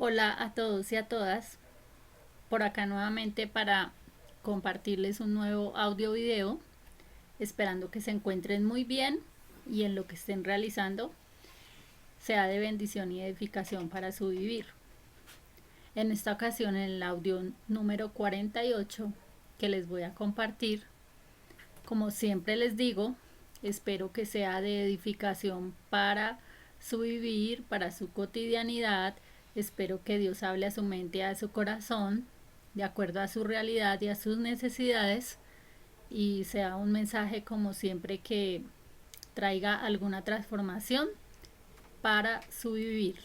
Hola a todos y a todas, por acá nuevamente para compartirles un nuevo audio video, esperando que se encuentren muy bien y en lo que estén realizando sea de bendición y edificación para su vivir. En esta ocasión, en el audio número 48 que les voy a compartir, como siempre les digo, espero que sea de edificación para su vivir, para su cotidianidad. Espero que Dios hable a su mente y a su corazón, de acuerdo a su realidad y a sus necesidades, y sea un mensaje como siempre que traiga alguna transformación para su vivir.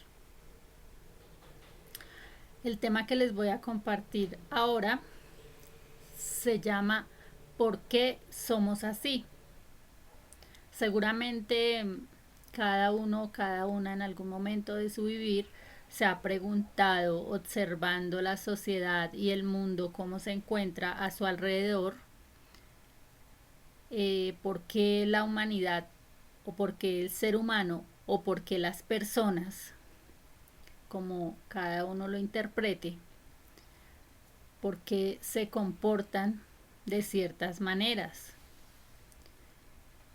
El tema que les voy a compartir ahora se llama ¿Por qué somos así? Seguramente cada uno, cada una en algún momento de su vivir se ha preguntado, observando la sociedad y el mundo, cómo se encuentra a su alrededor, por qué la humanidad, o por qué el ser humano, o por qué las personas, como cada uno lo interprete, por qué se comportan de ciertas maneras,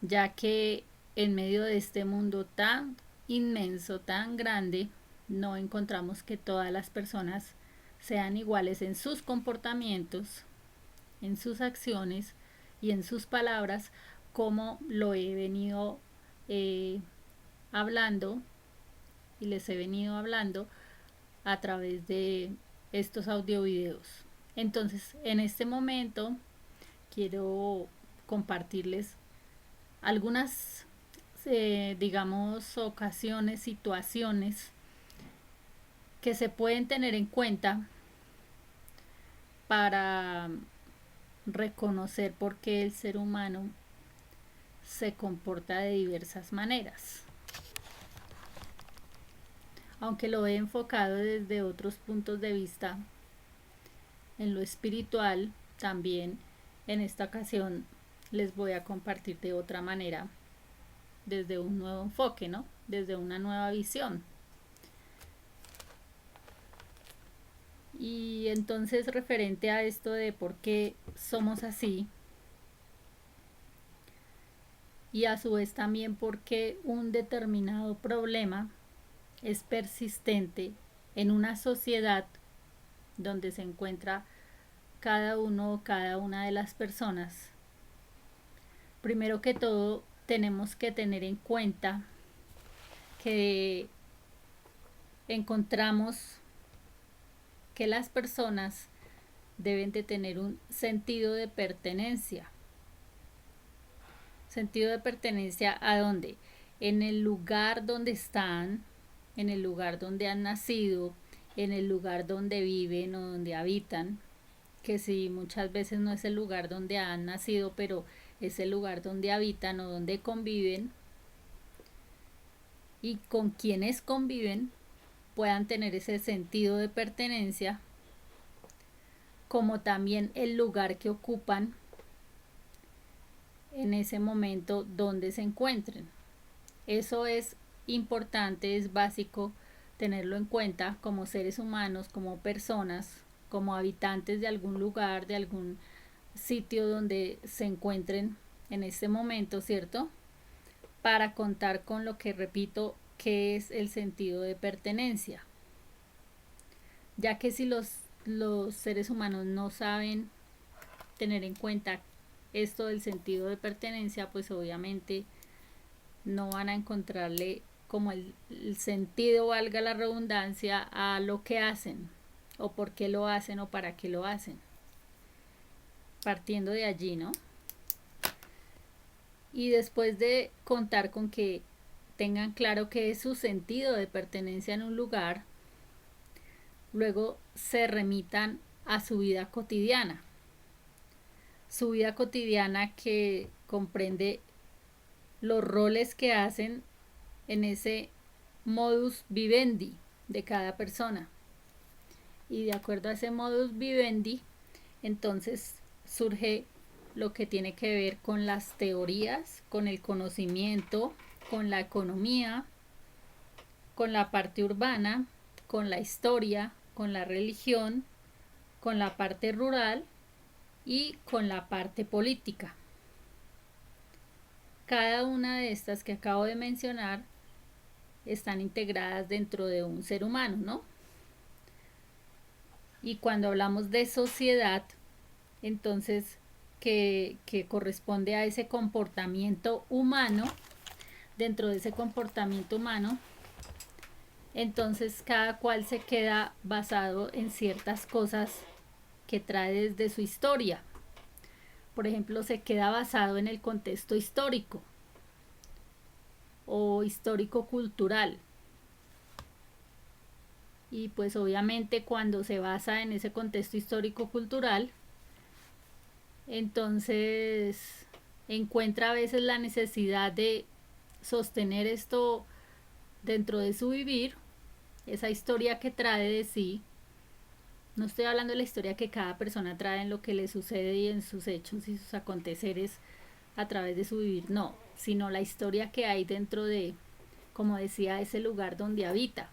ya que en medio de este mundo tan inmenso, tan grande, no encontramos que todas las personas sean iguales en sus comportamientos, en sus acciones y en sus palabras, como lo he venido eh, hablando y les he venido hablando a través de estos audio videos. Entonces, en este momento quiero compartirles algunas, digamos, ocasiones, situaciones que se pueden tener en cuenta para reconocer por qué el ser humano se comporta de diversas maneras. Aunque lo he enfocado desde otros puntos de vista, en lo espiritual, también en esta ocasión les voy a compartir de otra manera, desde un nuevo enfoque, ¿no? Desde una nueva visión. Y entonces, referente a esto de por qué somos así, y a su vez también por qué un determinado problema es persistente en una sociedad donde se encuentra cada uno o cada una de las personas. Primero que todo, tenemos que tener en cuenta que encontramos que las personas deben de tener un sentido de pertenencia. ¿Sentido de pertenencia a dónde? En el lugar donde están, en el lugar donde han nacido, en el lugar donde viven o donde habitan, que si muchas veces no es el lugar donde han nacido, pero es el lugar donde habitan o donde conviven, y con quienes conviven puedan tener ese sentido de pertenencia, como también el lugar que ocupan en ese momento donde se encuentren. Eso es importante, es básico tenerlo en cuenta como seres humanos, como personas, como habitantes de algún lugar, de algún sitio donde se encuentren en este momento, ¿cierto? Para contar con lo que repito, que es el sentido de pertenencia. Ya que si los seres humanos no saben tener en cuenta esto del sentido de pertenencia, pues obviamente no van a encontrarle como el sentido, valga la redundancia, a lo que hacen, o por qué lo hacen o para qué lo hacen. Partiendo de allí, ¿no? Y después de contar con que tengan claro qué es su sentido de pertenencia en un lugar, luego se remitan a su vida cotidiana. Su vida cotidiana que comprende los roles que hacen en ese modus vivendi de cada persona. Y de acuerdo a ese modus vivendi, entonces surge lo que tiene que ver con las teorías, con el conocimiento, con la economía, con la parte urbana, con la historia, con la religión, con la parte rural y con la parte política. Cada una de estas que acabo de mencionar están integradas dentro de un ser humano, ¿no? Y cuando hablamos de sociedad, entonces que corresponde a ese comportamiento humano, dentro de ese comportamiento humano, entonces cada cual se queda basado en ciertas cosas que trae desde su historia. Por ejemplo, se queda basado en el contexto histórico o histórico-cultural. Y pues obviamente cuando se basa en ese contexto histórico-cultural, entonces encuentra a veces la necesidad de sostener esto dentro de su vivir, esa historia que trae de sí. No estoy hablando de la historia que cada persona trae en lo que le sucede y en sus hechos y sus aconteceres a través de su vivir, no, sino la historia que hay dentro de, como decía, ese lugar donde habita,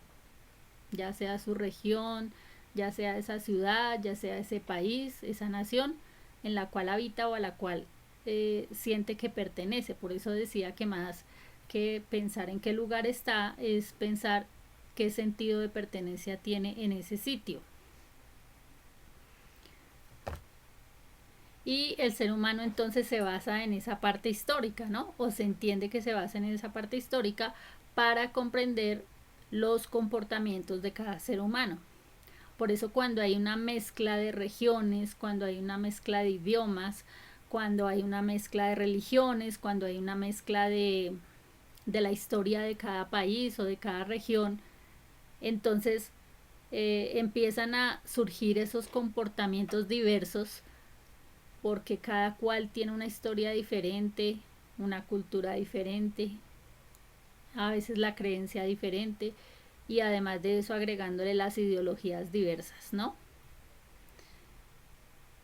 ya sea su región, ya sea esa ciudad, ya sea ese país, esa nación en la cual habita o a la cual siente que pertenece. Por eso decía que más que pensar en qué lugar está, es pensar qué sentido de pertenencia tiene en ese sitio. Y el ser humano entonces se basa en esa parte histórica, ¿no? O se entiende que se basa en esa parte histórica para comprender los comportamientos de cada ser humano. Por eso cuando hay una mezcla de regiones, cuando hay una mezcla de idiomas, cuando hay una mezcla de religiones, cuando hay una mezcla de la historia de cada país o de cada región, entonces empiezan a surgir esos comportamientos diversos porque cada cual tiene una historia diferente, una cultura diferente, a veces la creencia diferente y además de eso agregándole las ideologías diversas, ¿no?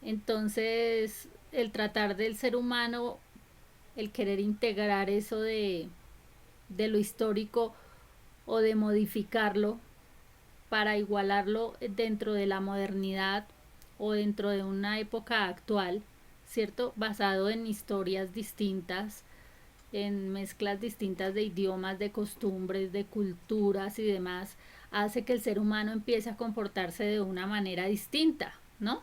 Entonces el tratar del ser humano, el querer integrar eso de lo histórico o de modificarlo para igualarlo dentro de la modernidad o dentro de una época actual, ¿cierto? Basado en historias distintas, en mezclas distintas de idiomas, de costumbres, de culturas y demás, hace que el ser humano empiece a comportarse de una manera distinta, ¿no?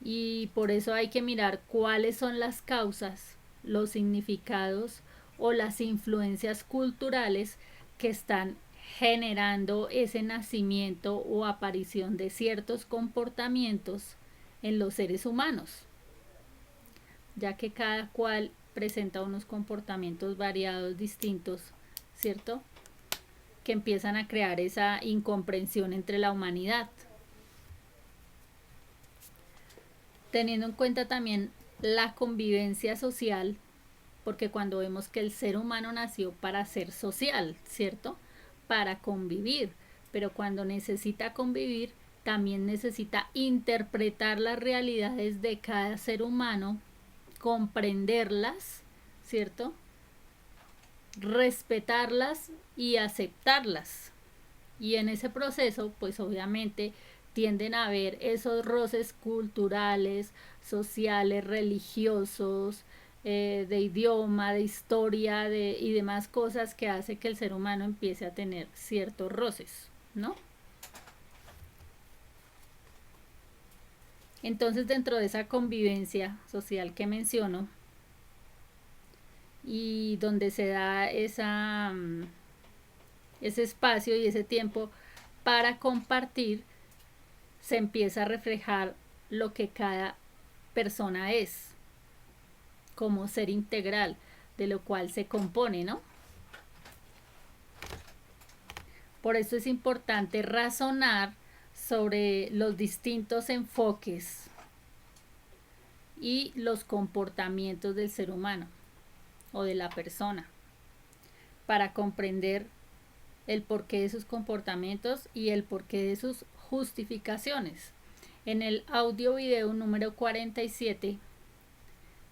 Y por eso hay que mirar cuáles son las causas, los significados o las influencias culturales que están generando ese nacimiento o aparición de ciertos comportamientos en los seres humanos, ya que cada cual presenta unos comportamientos variados, distintos, ¿cierto? Que empiezan a crear esa incomprensión entre la humanidad. Teniendo en cuenta también la convivencia social, porque cuando vemos que el ser humano nació para ser social, ¿cierto? Para convivir, pero cuando necesita convivir, también necesita interpretar las realidades de cada ser humano, comprenderlas, ¿cierto? Respetarlas y aceptarlas. Y en ese proceso, pues obviamente tienden a haber esos roces culturales, sociales, religiosos, de idioma, de historia y demás cosas que hace que el ser humano empiece a tener ciertos roces, ¿no? Entonces dentro de esa convivencia social que menciono y donde se da ese espacio y ese tiempo para compartir, se empieza a reflejar lo que cada persona es como ser integral, de lo cual se compone, ¿no? Por eso es importante razonar sobre los distintos enfoques y los comportamientos del ser humano o de la persona para comprender el porqué de sus comportamientos y el porqué de sus justificaciones. En el audio video número 47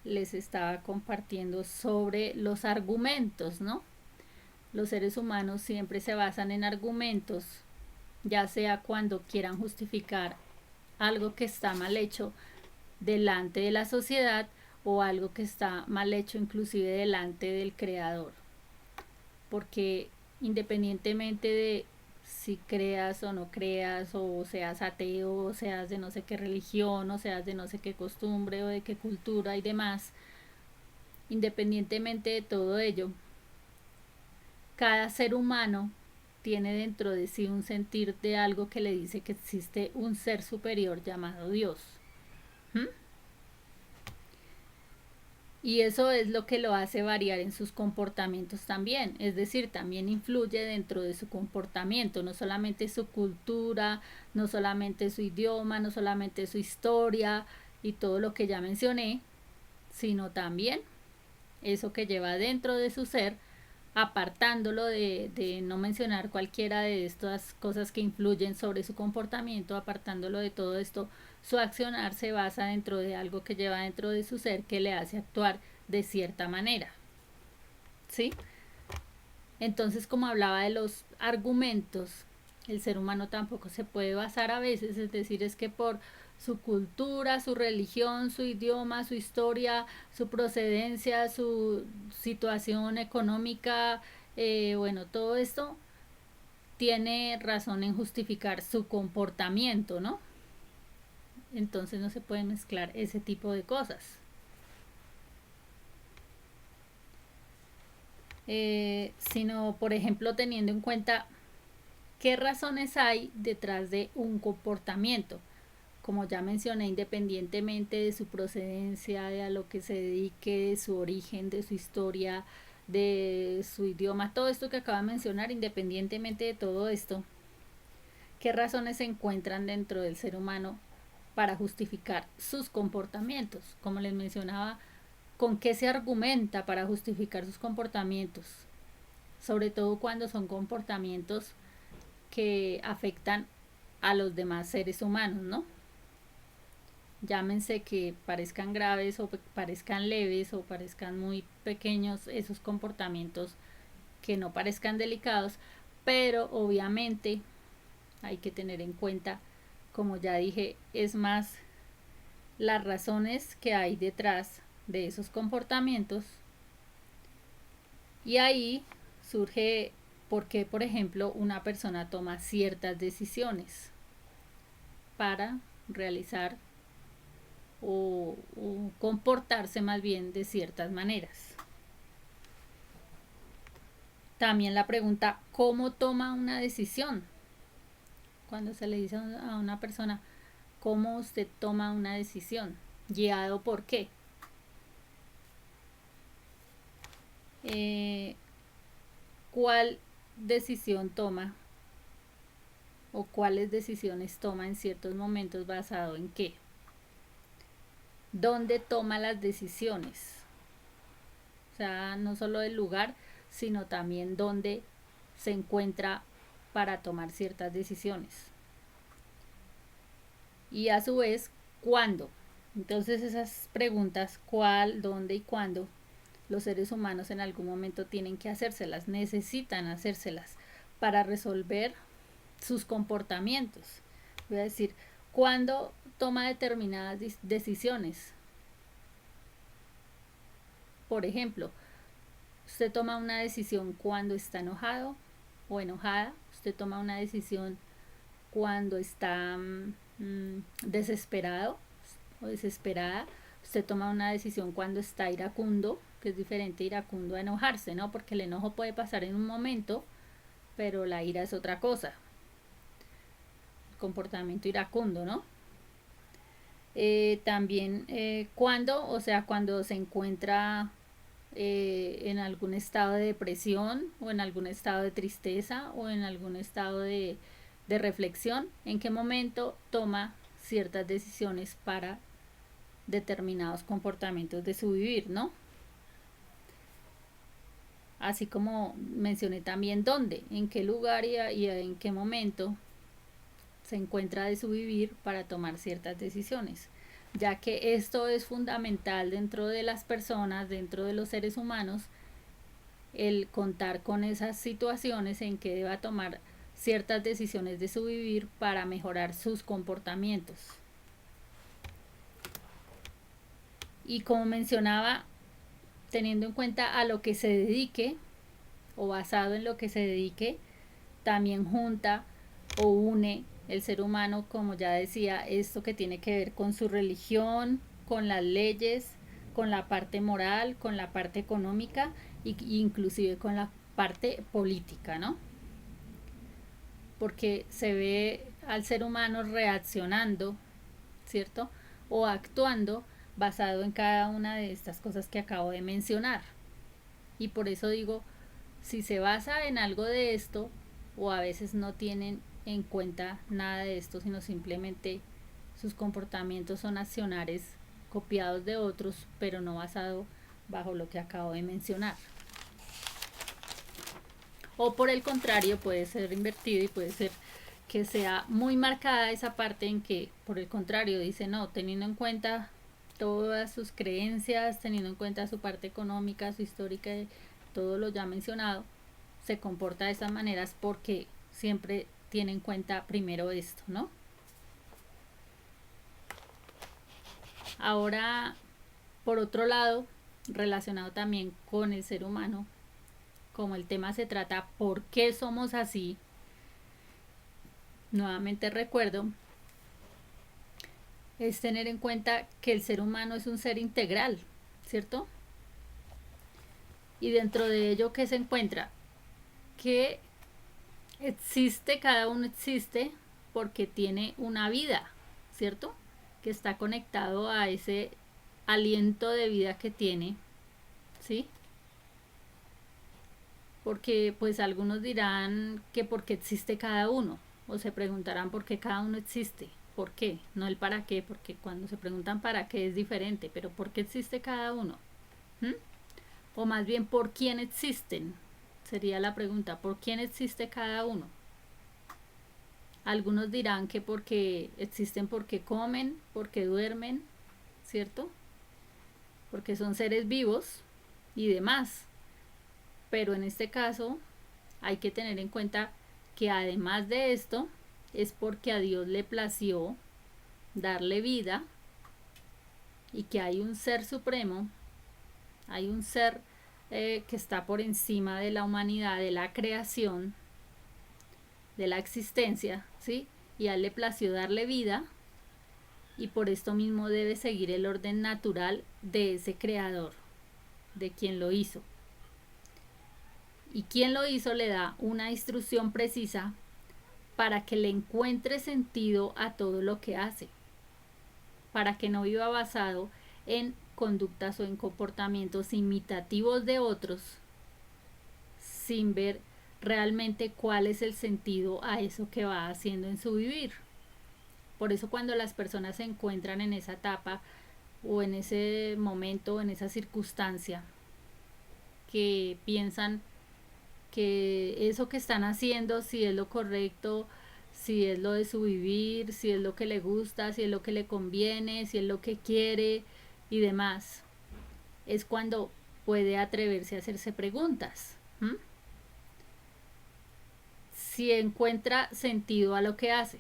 les estaba compartiendo sobre los argumentos, ¿no? los seres humanos siempre se basan en argumentos, ya sea cuando quieran justificar algo que está mal hecho delante de la sociedad o algo que está mal hecho inclusive delante del creador, porque independientemente de si creas o no creas, o seas ateo, o seas de no sé qué religión, o seas de no sé qué costumbre o de qué cultura y demás, independientemente de todo ello, cada ser humano tiene dentro de sí un sentir de algo que le dice que existe un ser superior llamado Dios. ¿Mm? Y eso es lo que lo hace variar en sus comportamientos también, es decir, también influye dentro de su comportamiento, no solamente su cultura, no solamente su idioma, no solamente su historia y todo lo que ya mencioné, sino también eso que lleva dentro de su ser, apartándolo de no mencionar cualquiera de estas cosas que influyen sobre su comportamiento, apartándolo de todo esto, su accionar se basa dentro de algo que lleva dentro de su ser que le hace actuar de cierta manera. ¿Sí? Entonces, como hablaba de los argumentos, el ser humano tampoco se puede basar a veces, es decir, es que por su cultura, su religión, su idioma, su historia, su procedencia, su situación económica, bueno, todo esto tiene razón en justificar su comportamiento, ¿no? Entonces no se puede mezclar ese tipo de cosas. Sino, por ejemplo, teniendo en cuenta qué razones hay detrás de un comportamiento. Como ya mencioné, independientemente de su procedencia, de a lo que se dedique, de su origen, de su historia, de su idioma, todo esto que acabo de mencionar, independientemente de todo esto, ¿qué razones se encuentran dentro del ser humano para justificar sus comportamientos? Como les mencionaba, ¿con qué se argumenta para justificar sus comportamientos? Sobre todo cuando son comportamientos que afectan a los demás seres humanos, ¿no? Llámense que parezcan graves o parezcan leves o parezcan muy pequeños esos comportamientos que no parezcan delicados, pero obviamente hay que tener en cuenta, como ya dije, es más las razones que hay detrás de esos comportamientos, y ahí surge por qué, por ejemplo, una persona toma ciertas decisiones para realizar o comportarse más bien de ciertas maneras. También la pregunta, ¿cómo toma una decisión? Cuando se le dice a una persona, ¿cómo usted toma una decisión? ¿Guiado por qué? ¿Cuál decisión toma o cuáles decisiones toma en ciertos momentos basado en qué? ¿Dónde toma las decisiones? O sea, no solo el lugar, sino también dónde se encuentra para tomar ciertas decisiones. Y a su vez, ¿cuándo? Entonces esas preguntas, cuál, dónde y cuándo, los seres humanos en algún momento tienen que hacérselas, necesitan hacérselas para resolver sus comportamientos. Voy a decir, ¿cuándo toma determinadas decisiones? Por ejemplo, usted toma una decisión cuando está enojado o enojada, usted toma una decisión cuando está desesperado o desesperada, usted toma una decisión cuando está iracundo, que es diferente iracundo a enojarse, ¿no? Porque el enojo puede pasar en un momento, pero la ira es otra cosa. El comportamiento iracundo, ¿no? También cuando, o sea, cuando se encuentra en algún estado de depresión o en algún estado de tristeza o en algún estado de reflexión, en qué momento toma ciertas decisiones para determinados comportamientos de su vivir, ¿no? Así como mencioné también dónde, en qué lugar y en qué momento se encuentra de su vivir para tomar ciertas decisiones, ya que esto es fundamental dentro de las personas, dentro de los seres humanos, el contar con esas situaciones en que deba tomar ciertas decisiones de su vivir para mejorar sus comportamientos. Y como mencionaba, teniendo en cuenta a lo que se dedique o basado en lo que se dedique, también junta o une el ser humano, como ya decía, esto que tiene que ver con su religión, con las leyes, con la parte moral, con la parte económica e inclusive con la parte política, ¿no? Porque se ve al ser humano reaccionando, ¿cierto? O actuando basado en cada una de estas cosas que acabo de mencionar. Y por eso digo, si se basa en algo de esto, o a veces no tienen en cuenta nada de esto, sino simplemente sus comportamientos son accionares copiados de otros, pero no basado bajo lo que acabo de mencionar. O por el contrario, puede ser invertido y puede ser que sea muy marcada esa parte en que, por el contrario, dice no, teniendo en cuenta todas sus creencias, teniendo en cuenta su parte económica, su histórica, todo lo ya mencionado, se comporta de esas maneras porque siempre tiene en cuenta primero esto, ¿no? Ahora, por otro lado, relacionado también con el ser humano, como el tema se trata por qué somos así, nuevamente recuerdo, es tener en cuenta que el ser humano es un ser integral, ¿cierto? Y dentro de ello, ¿qué se encuentra? Que existe, cada uno existe porque tiene una vida, ¿cierto? Que está conectado a ese aliento de vida que tiene, ¿sí? Porque pues algunos dirán que porque existe cada uno, o se preguntarán por qué cada uno existe, ¿por qué? No el para qué, porque cuando se preguntan para qué es diferente, pero ¿por qué existe cada uno? ¿Mm? O más bien, ¿por quién existen? Sería la pregunta, ¿por quién existe cada uno? Algunos dirán que porque existen porque comen, porque duermen, ¿cierto? Porque son seres vivos y demás. Pero en este caso hay que tener en cuenta que además de esto es porque a Dios le plació darle vida y que hay un ser supremo, hay un ser que está por encima de la humanidad, de la creación, de la existencia, ¿sí? Y a él le plació darle vida y por esto mismo debe seguir el orden natural de ese creador, de quien lo hizo. Y quien lo hizo le da una instrucción precisa para que le encuentre sentido a todo lo que hace, para que no viva basado en conductas o en comportamientos imitativos de otros, sin ver realmente cuál es el sentido a eso que va haciendo en su vivir. Por eso cuando las personas se encuentran en esa etapa o en ese momento, en esa circunstancia, que piensan que eso que están haciendo, si es lo correcto, si es lo de su vivir, si es lo que le gusta, si es lo que le conviene, si es lo que quiere y demás, es cuando puede atreverse a hacerse preguntas. ¿Mm? Si encuentra sentido a lo que hace.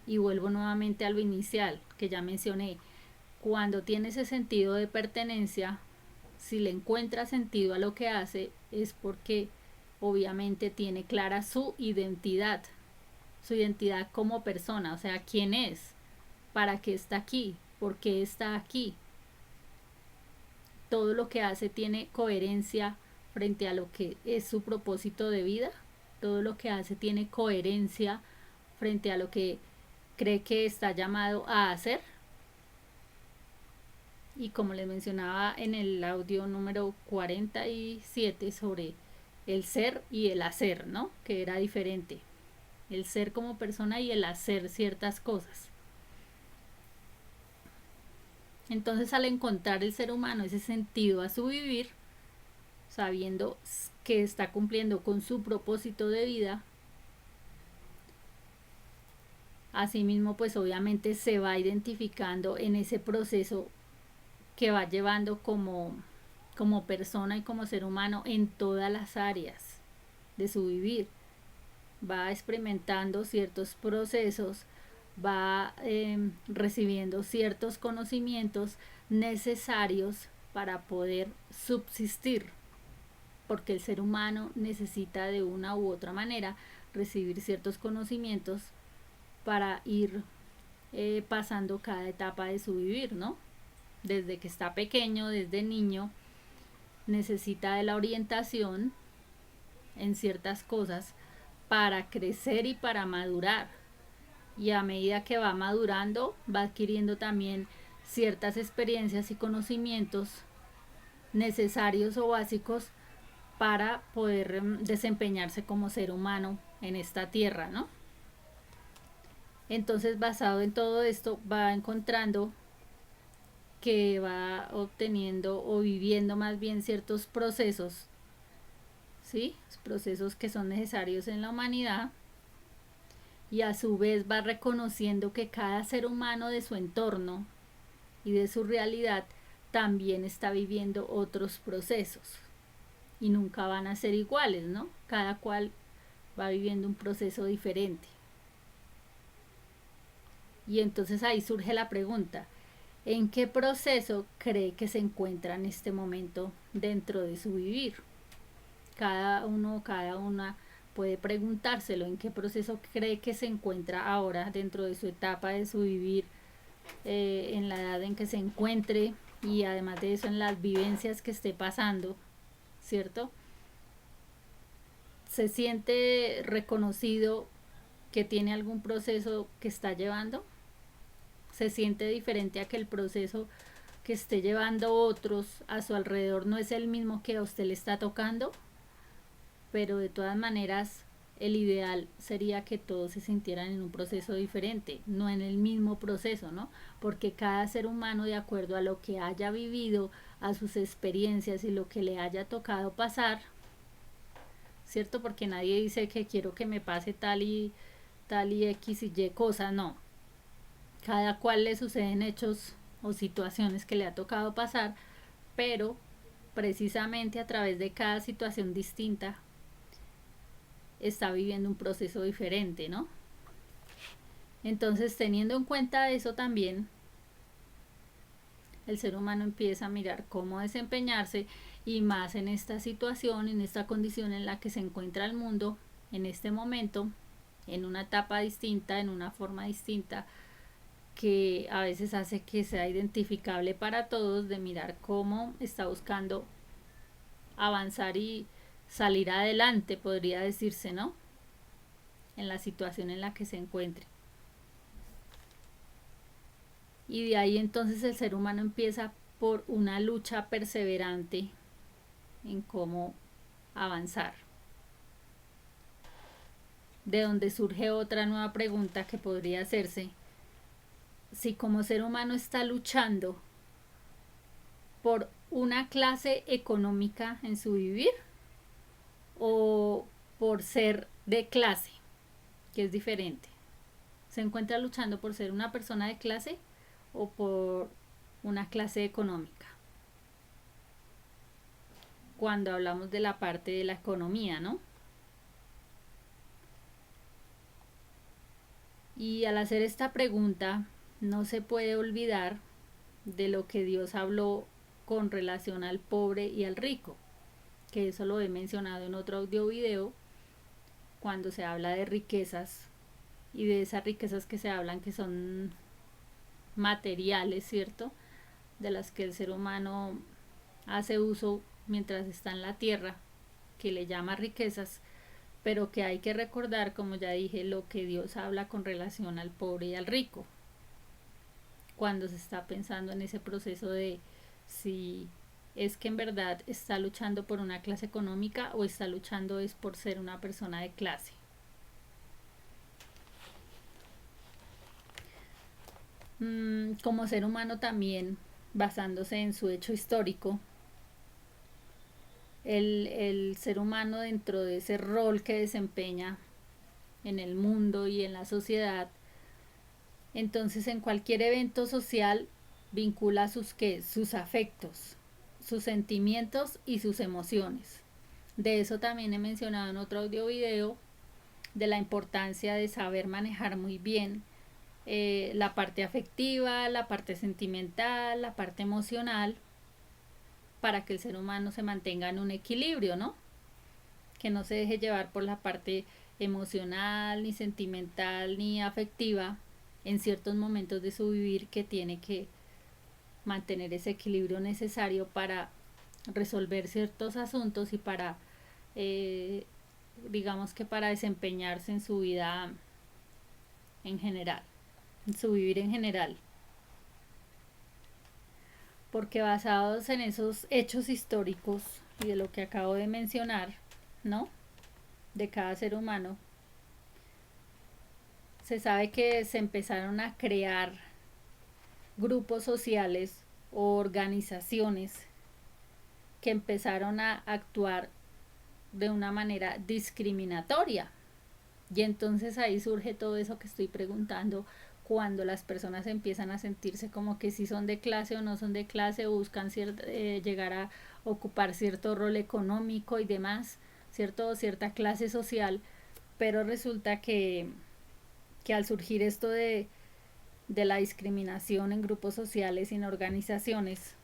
Y vuelvo nuevamente a lo inicial que ya mencioné. Cuando tiene ese sentido de pertenencia, si le encuentra sentido a lo que hace, es porque obviamente tiene clara su identidad como persona, o sea, quién es, para qué está aquí, por qué está aquí. Todo lo que hace tiene coherencia frente a lo que es su propósito de vida, todo lo que hace tiene coherencia frente a lo que cree que está llamado a hacer. Y como les mencionaba en el audio número 47 sobre el ser y el hacer, ¿no? Que era diferente. El ser como persona y el hacer ciertas cosas. Entonces al encontrar el ser humano ese sentido a su vivir, sabiendo que está cumpliendo con su propósito de vida, asimismo pues obviamente se va identificando en ese proceso que va llevando como como persona y como ser humano en todas las áreas de su vivir. Va experimentando ciertos procesos, va recibiendo ciertos conocimientos necesarios para poder subsistir, porque el ser humano necesita de una u otra manera recibir ciertos conocimientos para ir pasando cada etapa de su vivir, ¿no? Desde que está pequeño, desde niño, necesita de la orientación en ciertas cosas para crecer y para madurar. Y a medida que va madurando, va adquiriendo también ciertas experiencias y conocimientos necesarios o básicos para poder desempeñarse como ser humano en esta tierra, ¿no? Entonces, basado en todo esto, va encontrando que va obteniendo o viviendo más bien ciertos procesos, ¿sí? Procesos que son necesarios en la humanidad, y a su vez va reconociendo que cada ser humano de su entorno y de su realidad también está viviendo otros procesos y nunca van a ser iguales, ¿no? Cada cual va viviendo un proceso diferente. Y entonces ahí surge la pregunta: ¿en qué proceso cree que se encuentra en este momento dentro de su vivir? Cada uno, cada una puede preguntárselo: ¿en qué proceso cree que se encuentra ahora dentro de su etapa de su vivir, en la edad en que se encuentre, y además de eso en las vivencias que esté pasando, ¿cierto? ¿Se siente reconocido que tiene algún proceso que está llevando? ¿Se siente diferente a que el proceso que esté llevando otros a su alrededor no es el mismo que a usted le está tocando? Pero de todas maneras, el ideal sería que todos se sintieran en un proceso diferente, no en el mismo proceso, ¿no? Porque cada ser humano, de acuerdo a lo que haya vivido, a sus experiencias y lo que le haya tocado pasar, ¿cierto? Porque nadie dice que quiero que me pase tal y X y Y cosa, no. Cada cual le suceden hechos o situaciones que le ha tocado pasar, pero precisamente a través de cada situación distinta está viviendo un proceso diferente, ¿no? Entonces, teniendo en cuenta eso también, el ser humano empieza a mirar cómo desempeñarse, y más en esta situación, en esta condición en la que se encuentra el mundo en este momento, en una etapa distinta, en una forma distinta, que a veces hace que sea identificable para todos, de mirar cómo está buscando avanzar y salir adelante, podría decirse, ¿no? En la situación en la que se encuentre. Y de ahí entonces el ser humano empieza por una lucha perseverante en cómo avanzar. De donde surge otra nueva pregunta que podría hacerse: si como ser humano está luchando por una clase económica en su vivir, o por ser de clase, que es diferente. ¿Se encuentra luchando por ser una persona de clase o por una clase económica? Cuando hablamos de la parte de la economía, ¿no? Y al hacer esta pregunta, no se puede olvidar de lo que Dios habló con relación al pobre y al rico, que eso lo he mencionado en otro audio video, cuando se habla de riquezas, y de esas riquezas que se hablan, que son materiales, ¿cierto? De las que el ser humano hace uso mientras está en la tierra, que le llama riquezas, pero que hay que recordar, como ya dije, lo que Dios habla con relación al pobre y al rico, cuando se está pensando en ese proceso de si es que en verdad está luchando por una clase económica o está luchando es por ser una persona de clase. Como ser humano también, basándose en su hecho histórico, el ser humano, dentro de ese rol que desempeña en el mundo y en la sociedad, entonces en cualquier evento social vincula sus afectos, sus sentimientos y sus emociones. De eso también he mencionado en otro audio video, de la importancia de saber manejar muy bien la parte afectiva, la parte sentimental, la parte emocional, para que el ser humano se mantenga en un equilibrio, ¿no? Que no se deje llevar por la parte emocional, ni sentimental, ni afectiva en ciertos momentos de su vivir, que tiene que mantener ese equilibrio necesario para resolver ciertos asuntos y para, eh, digamos que para desempeñarse en su vida en general, en su vivir en general. Porque basados en esos hechos históricos y de lo que acabo de mencionar, ¿no? De cada ser humano, se sabe que se empezaron a crear grupos sociales o organizaciones que empezaron a actuar de una manera discriminatoria. Y entonces ahí surge todo eso que estoy preguntando, cuando las personas empiezan a sentirse como que si son de clase o no son de clase, buscan llegar a ocupar cierto rol económico y demás, cierta clase social, pero resulta que al surgir esto de la discriminación en grupos sociales y en organizaciones,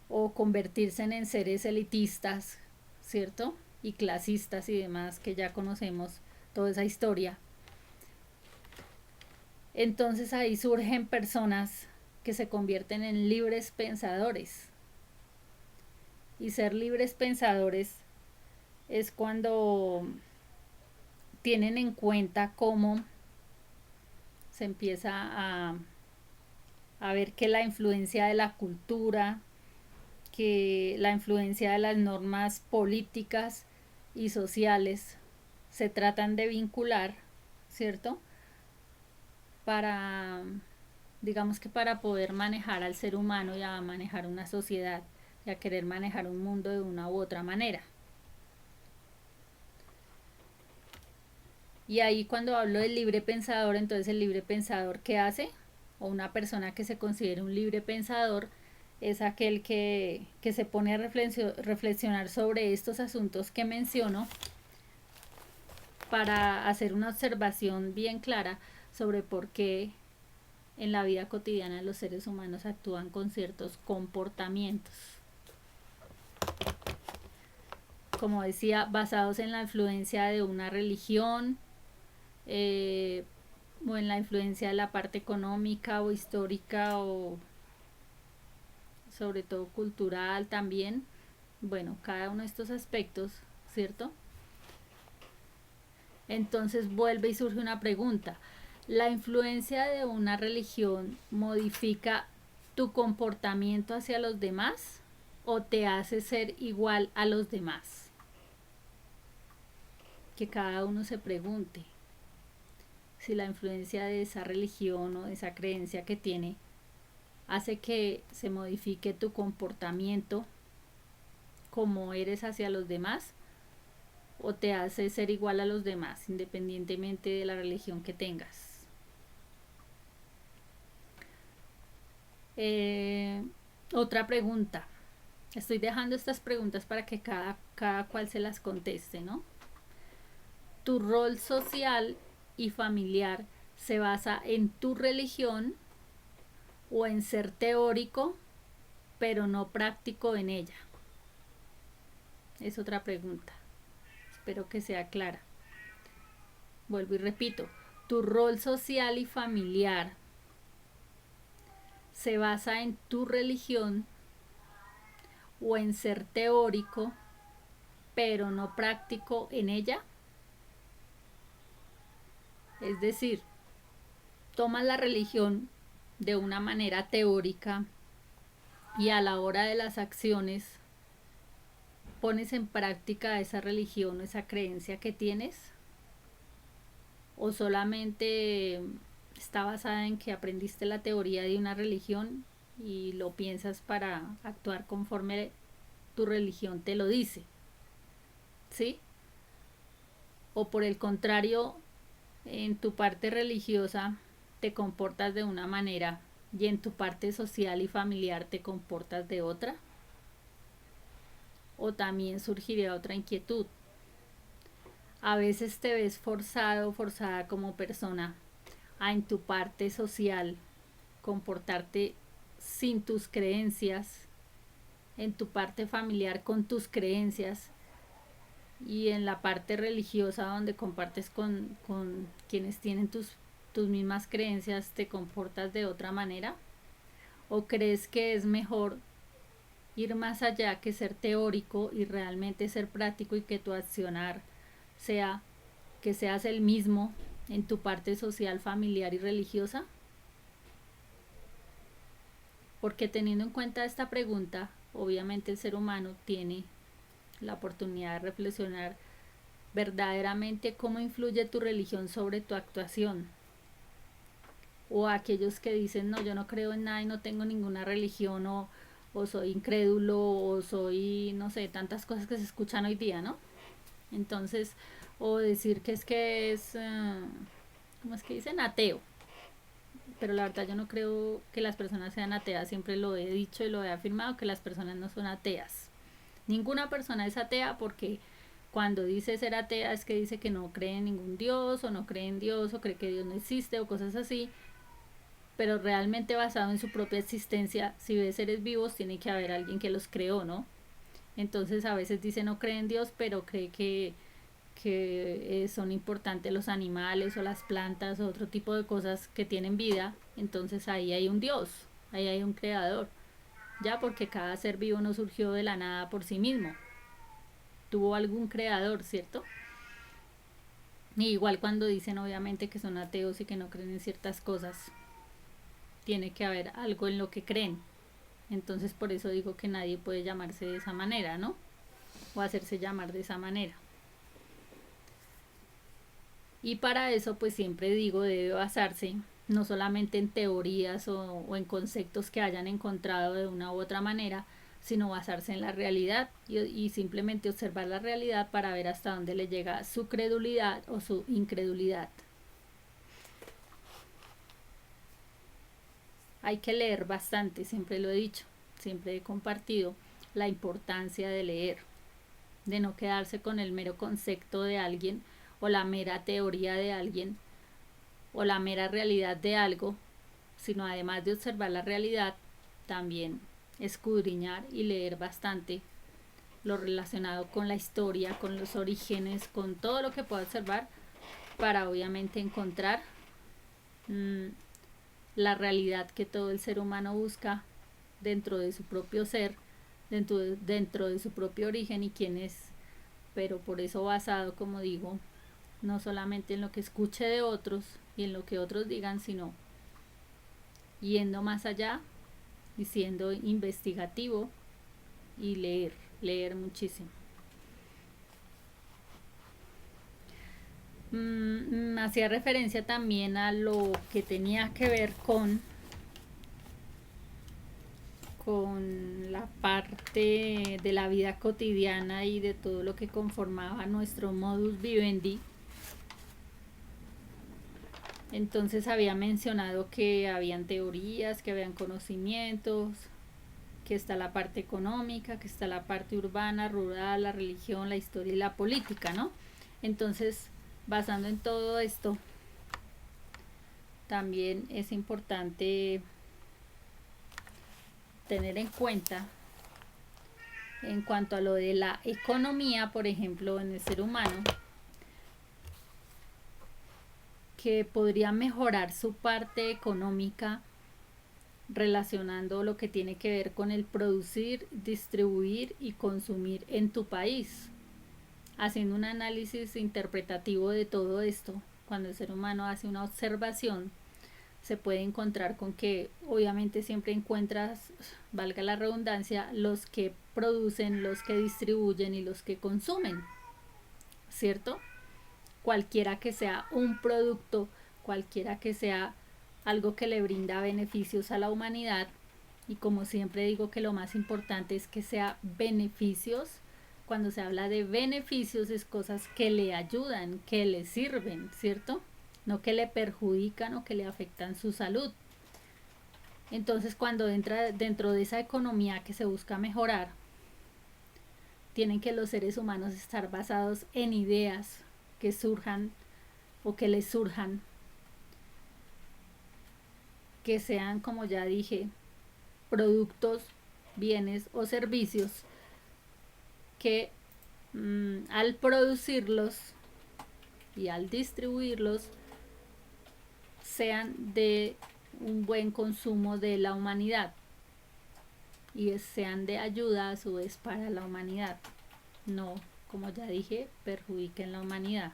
o convertirse en seres elitistas, ¿cierto? Y clasistas y demás, que ya conocemos toda esa historia. Entonces ahí surgen personas que se convierten en libres pensadores. Y ser libres pensadores es cuando tienen en cuenta cómo se empieza a ver que la influencia de la cultura, que la influencia de las normas políticas y sociales se tratan de vincular, ¿cierto? Para, digamos que para poder manejar al ser humano y a manejar una sociedad y a querer manejar un mundo de una u otra manera. Y ahí cuando hablo del libre pensador, entonces el libre pensador, ¿qué hace? O una persona que se considere un libre pensador es aquel que se pone a reflexionar sobre estos asuntos que menciono, para hacer una observación bien clara sobre por qué en la vida cotidiana los seres humanos actúan con ciertos comportamientos. Como decía, basados en la influencia de una religión, o en la influencia de la parte económica o histórica, o sobre todo cultural también. Bueno, cada uno de estos aspectos, ¿cierto? Entonces vuelve y surge una pregunta. ¿La influencia de una religión modifica tu comportamiento hacia los demás o te hace ser igual a los demás? Que cada uno se pregunte si la influencia de esa religión o de esa creencia que tiene hace que se modifique tu comportamiento como eres hacia los demás, o te hace ser igual a los demás independientemente de la religión que tengas. Otra pregunta. Estoy dejando estas preguntas para que cada cual se las conteste, ¿no? ¿Tu rol social y familiar se basa en tu religión o en ser teórico pero no práctico en ella? Es otra pregunta. Espero que sea clara. Vuelvo y repito. ¿Tu rol social y familiar se basa en tu religión o en ser teórico pero no práctico en ella? Es decir, tomas la religión de una manera teórica y a la hora de las acciones pones en práctica esa religión o esa creencia que tienes, o solamente está basada en que aprendiste la teoría de una religión y lo piensas para actuar conforme tu religión te lo dice, ¿sí? O por el contrario, en tu parte religiosa te comportas de una manera y en tu parte social y familiar te comportas de otra. O también surgiría otra inquietud. A veces te ves forzado o forzada como persona a en tu parte social comportarte sin tus creencias, en tu parte familiar con tus creencias y en la parte religiosa donde compartes con quienes tienen tus mismas creencias te comportas de otra manera. ¿O crees que es mejor ir más allá que ser teórico y realmente ser práctico y que tu accionar sea que seas el mismo en tu parte social, familiar y religiosa? Porque teniendo en cuenta esta pregunta, obviamente el ser humano tiene la oportunidad de reflexionar verdaderamente cómo influye tu religión sobre tu actuación. O aquellos que dicen, no, yo no creo en nada y no tengo ninguna religión, o soy incrédulo, o soy, no sé, tantas cosas que se escuchan hoy día, ¿no? Entonces, o decir que es ¿cómo es que dicen? Ateo. Pero la verdad yo no creo que las personas sean ateas, siempre lo he dicho y lo he afirmado, que las personas no son ateas. Ninguna persona es atea porque cuando dice ser atea es que dice que no cree en ningún Dios o no cree en Dios o cree que Dios no existe o cosas así, pero realmente basado en su propia existencia, si ve seres vivos tiene que haber alguien que los creó, ¿no? Entonces a veces dice no cree en Dios, pero cree que son importantes los animales o las plantas o otro tipo de cosas que tienen vida, entonces ahí hay un Dios, ahí hay un creador, ya porque cada ser vivo no surgió de la nada por sí mismo, tuvo algún creador, ¿cierto? Y igual cuando dicen obviamente que son ateos y que no creen en ciertas cosas, tiene que haber algo en lo que creen. Entonces por eso digo que nadie puede llamarse de esa manera, ¿no? O hacerse llamar de esa manera. Y para eso pues siempre digo debe basarse no solamente en teorías o en conceptos que hayan encontrado de una u otra manera, sino basarse en la realidad y simplemente observar la realidad para ver hasta dónde le llega su credulidad o su incredulidad. Hay que leer bastante, siempre lo he dicho, siempre he compartido la importancia de leer, de no quedarse con el mero concepto de alguien o la mera teoría de alguien o la mera realidad de algo, sino además de observar la realidad, también escudriñar y leer bastante lo relacionado con la historia, con los orígenes, con todo lo que pueda observar para obviamente encontrar mmm, la realidad que todo el ser humano busca dentro de su propio ser, dentro de su propio origen y quién es, pero por eso basado, como digo, no solamente en lo que escuche de otros y en lo que otros digan, sino yendo más allá y siendo investigativo y leer muchísimo. Hacía referencia también a lo que tenía que ver con la parte de la vida cotidiana y de todo lo que conformaba nuestro modus vivendi. Entonces había mencionado que habían teorías, que habían conocimientos, que está la parte económica, que está la parte urbana, rural, la religión, la historia y la política, ¿no? Entonces, basando en todo esto, también es importante tener en cuenta en cuanto a lo de la economía, por ejemplo, en el ser humano, que podría mejorar su parte económica relacionando lo que tiene que ver con el producir, distribuir y consumir en tu país, haciendo un análisis interpretativo de todo esto. Cuando el ser humano hace una observación, se puede encontrar con que obviamente siempre encuentras, valga la redundancia, los que producen, los que distribuyen y los que consumen, ¿cierto? Cualquiera que sea un producto, cualquiera que sea algo que le brinda beneficios a la humanidad, y como siempre digo que lo más importante es que sea beneficios. Cuando se habla de beneficios es cosas que le ayudan, que le sirven, ¿cierto? No que le perjudican o que le afectan su salud. Entonces, cuando entra dentro de esa economía que se busca mejorar, tienen que los seres humanos estar basados en ideas que surjan o que les surjan, que sean, como ya dije, productos, bienes o servicios que al producirlos y al distribuirlos sean de un buen consumo de la humanidad y sean de ayuda a su vez para la humanidad, no, como ya dije, perjudiquen la humanidad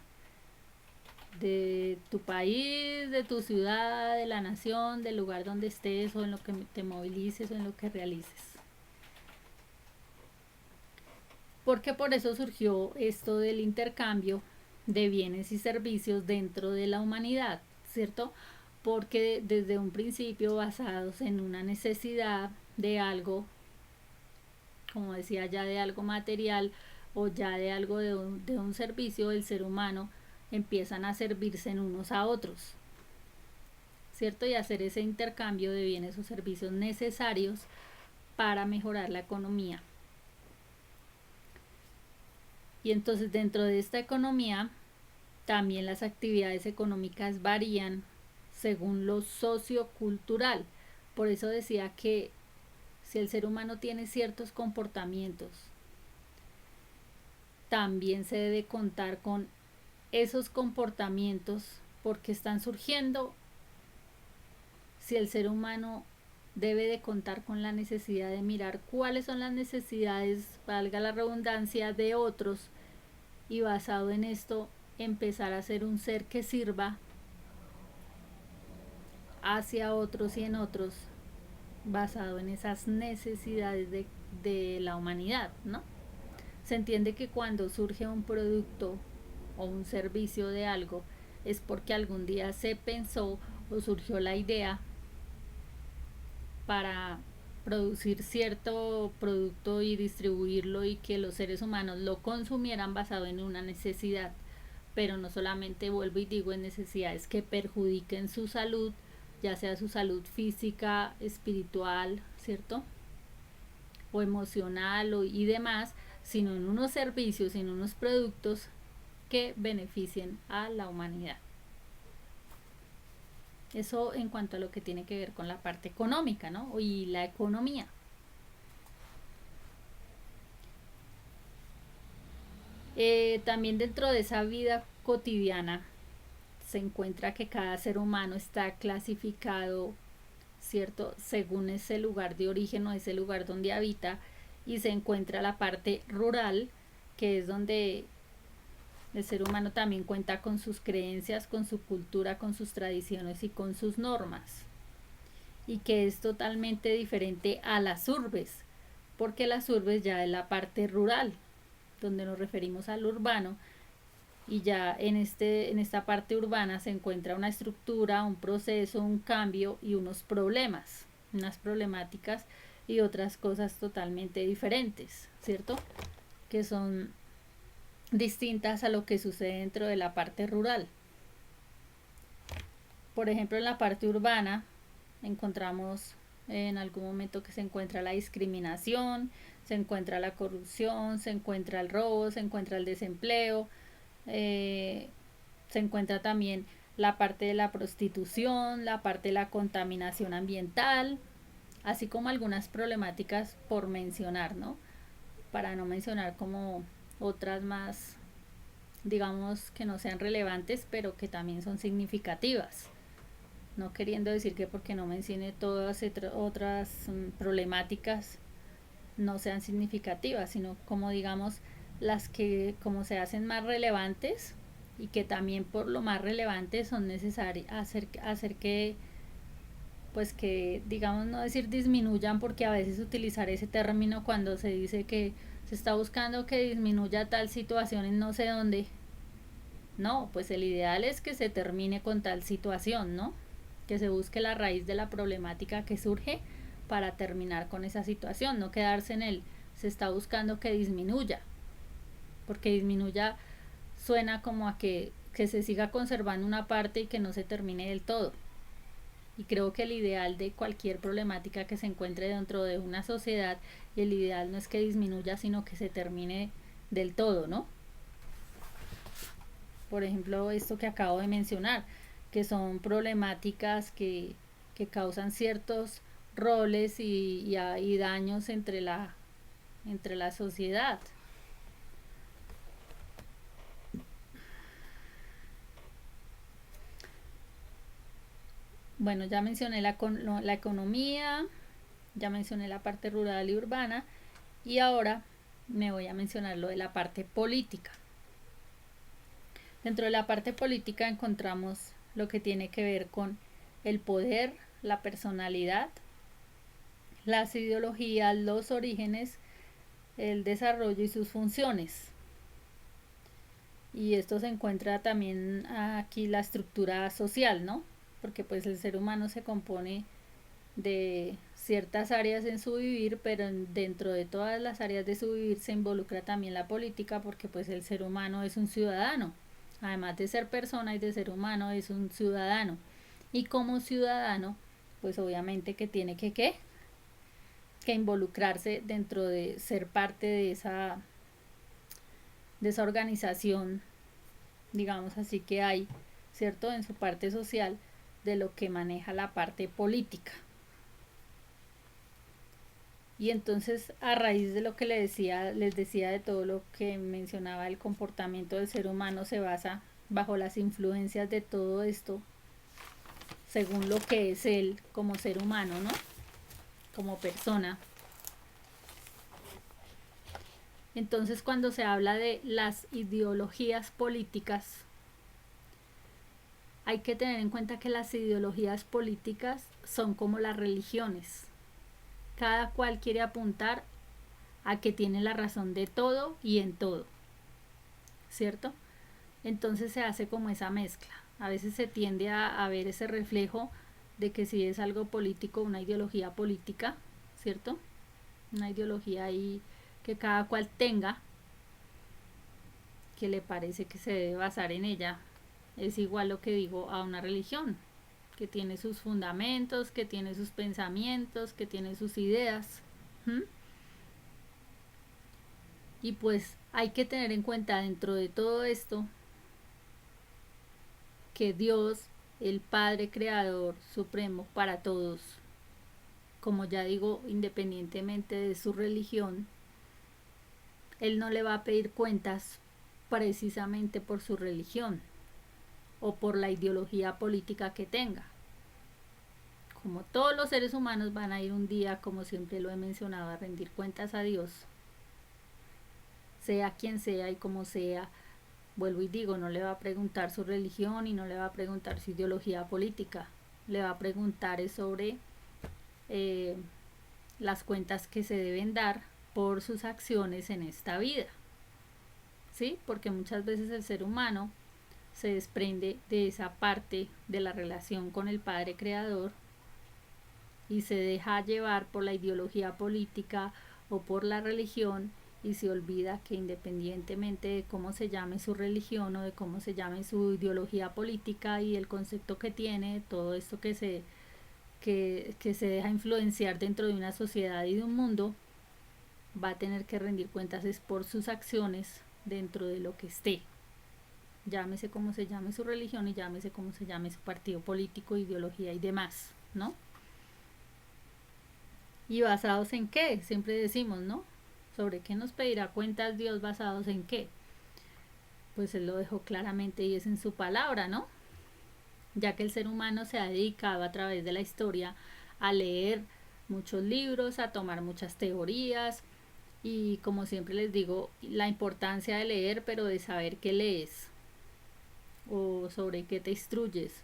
de tu país, de tu ciudad, de la nación, del lugar donde estés o en lo que te movilices o en lo que realices. Porque por eso surgió esto del intercambio de bienes y servicios dentro de la humanidad, ¿cierto? Porque desde un principio basados en una necesidad de algo, como decía, ya de algo material o ya de algo de un servicio, el ser humano empiezan a servirse en unos a otros, ¿cierto? Y hacer ese intercambio de bienes o servicios necesarios para mejorar la economía. Y entonces dentro de esta economía también las actividades económicas varían según lo sociocultural. Por eso decía que si el ser humano tiene ciertos comportamientos, también se debe contar con esos comportamientos porque están surgiendo. Si el ser humano debe de contar con la necesidad de mirar cuáles son las necesidades, valga la redundancia, de otros, y basado en esto empezar a ser un ser que sirva hacia otros y en otros, basado en esas necesidades de la humanidad, ¿no? Se entiende que cuando surge un producto o un servicio de algo es porque algún día se pensó o surgió la idea para producir cierto producto y distribuirlo y que los seres humanos lo consumieran basado en una necesidad, pero no solamente, vuelvo y digo, en necesidades que perjudiquen su salud, ya sea su salud física, espiritual, ¿cierto? O emocional y demás, sino en unos servicios, en unos productos que beneficien a la humanidad. Eso en cuanto a lo que tiene que ver con la parte económica, ¿no? Y la economía. También dentro de esa vida cotidiana se encuentra que cada ser humano está clasificado, ¿cierto? Según ese lugar de origen o ese lugar donde habita, y se encuentra la parte rural, que es donde el ser humano también cuenta con sus creencias, con su cultura, con sus tradiciones y con sus normas. Y que es totalmente diferente a las urbes, porque las urbes ya es la parte rural, donde nos referimos al urbano, y ya en esta parte urbana se encuentra una estructura, un proceso, un cambio y unos problemas, unas problemáticas y otras cosas totalmente diferentes, ¿cierto? Que son distintas a lo que sucede dentro de la parte rural. Por ejemplo, en la parte urbana encontramos en algún momento que se encuentra la discriminación, se encuentra la corrupción, se encuentra el robo, se encuentra el desempleo, se encuentra también la parte de la prostitución, la parte de la contaminación ambiental, así como algunas problemáticas por mencionar, ¿no? Para no mencionar como otras más, digamos, que no sean relevantes, pero que también son significativas. No queriendo decir que porque no mencione todas otras problemáticas no sean significativas, sino como digamos las que como se hacen más relevantes y que también por lo más relevantes son necesarias hacer que pues que digamos no decir disminuyan, porque a veces utilizar ese término cuando se dice que se está buscando que disminuya tal situación en no sé dónde, no, pues el ideal es que se termine con tal situación, ¿no? Que se busque la raíz de la problemática que surge para terminar con esa situación, no quedarse en el se está buscando que disminuya, porque disminuya suena como a que se siga conservando una parte y que no se termine del todo. Y creo que el ideal de cualquier problemática que se encuentre dentro de una sociedad, el ideal no es que disminuya, sino que se termine del todo, ¿no? Por ejemplo, esto que acabo de mencionar, que son problemáticas que causan ciertos roles y daños entre la sociedad. Bueno, ya mencioné la economía, ya mencioné la parte rural y urbana, y ahora me voy a mencionar lo de la parte política. Dentro de la parte política encontramos lo que tiene que ver con el poder, la personalidad, las ideologías, los orígenes, el desarrollo y sus funciones. Y esto se encuentra también aquí la estructura social, ¿no? Porque pues el ser humano se compone de ciertas áreas en su vivir, pero dentro de todas las áreas de su vivir se involucra también la política, porque pues el ser humano es un ciudadano. Además de ser persona y de ser humano, es un ciudadano. Y como ciudadano, pues obviamente que tiene que involucrarse dentro de ser parte de esa organización, digamos así, que hay, ¿cierto? En su parte social, de lo que maneja la parte política. Y entonces, a raíz de lo que les decía de todo lo que mencionaba, el comportamiento del ser humano se basa bajo las influencias de todo esto, según lo que es él como ser humano, ¿no? Como persona. Entonces, cuando se habla de las ideologías políticas, hay que tener en cuenta que las ideologías políticas son como las religiones. Cada cual quiere apuntar a que tiene la razón de todo y en todo, ¿cierto? Entonces se hace como esa mezcla. A veces se tiende a ver ese reflejo de que si es algo político, una ideología política, ¿cierto? Una ideología ahí que cada cual tenga, que le parece que se debe basar en ella. Es igual lo que digo a una religión, que tiene sus fundamentos, que tiene sus pensamientos, que tiene sus ideas. ¿Mm? Y pues hay que tener en cuenta dentro de todo esto que Dios, el Padre Creador Supremo para todos, como ya digo, independientemente de su religión, Él no le va a pedir cuentas precisamente por su religión o por la ideología política que tenga. Como todos los seres humanos van a ir un día, como siempre lo he mencionado, a rendir cuentas a Dios, sea quien sea y como sea. Vuelvo y digo, no le va a preguntar su religión y no le va a preguntar su ideología política. Le va a preguntar sobre eh, las cuentas que se deben dar por sus acciones en esta vida. ¿Sí? Porque muchas veces el ser humano se desprende de esa parte de la relación con el Padre Creador y se deja llevar por la ideología política o por la religión y se olvida que independientemente de cómo se llame su religión o de cómo se llame su ideología política y el concepto que tiene, todo esto que se deja influenciar dentro de una sociedad y de un mundo, va a tener que rendir cuentas es por sus acciones dentro de lo que esté. Llámese como se llame su religión y llámese como se llame su partido político, ideología y demás, ¿no? ¿Y basados en qué? Siempre decimos, ¿no? ¿Sobre qué nos pedirá cuentas Dios, basados en qué? Pues Él lo dejó claramente y es en su palabra, ¿no? Ya que el ser humano se ha dedicado a través de la historia a leer muchos libros, a tomar muchas teorías y como siempre les digo, la importancia de leer, pero de saber qué lees o sobre qué te instruyes,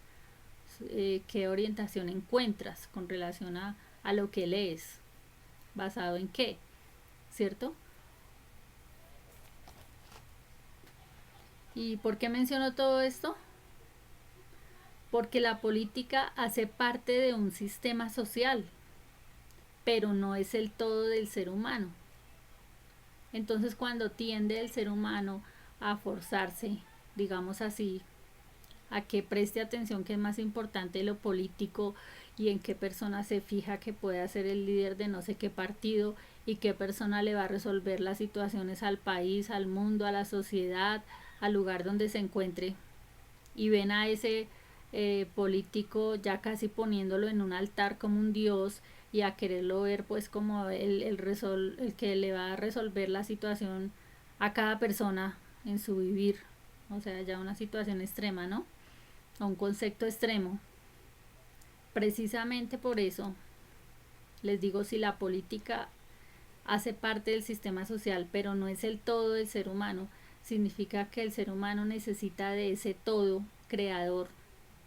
qué orientación encuentras con relación a lo que lees, basado en qué, ¿cierto? ¿Y por qué menciono todo esto? Porque la política hace parte de un sistema social, pero no es el todo del ser humano. Entonces cuando tiende el ser humano a forzarse, digamos así, a que preste atención que es más importante lo político y en qué persona se fija que puede ser el líder de no sé qué partido y qué persona le va a resolver las situaciones al país, al mundo, a la sociedad, al lugar donde se encuentre, y ven a ese político ya casi poniéndolo en un altar como un dios y a quererlo ver pues como el que le va a resolver la situación a cada persona en su vivir, o sea, ya una situación extrema, ¿no? A un concepto extremo. Precisamente por eso les digo, si la política hace parte del sistema social, pero no es el todo del ser humano, significa que el ser humano necesita de ese todo creador,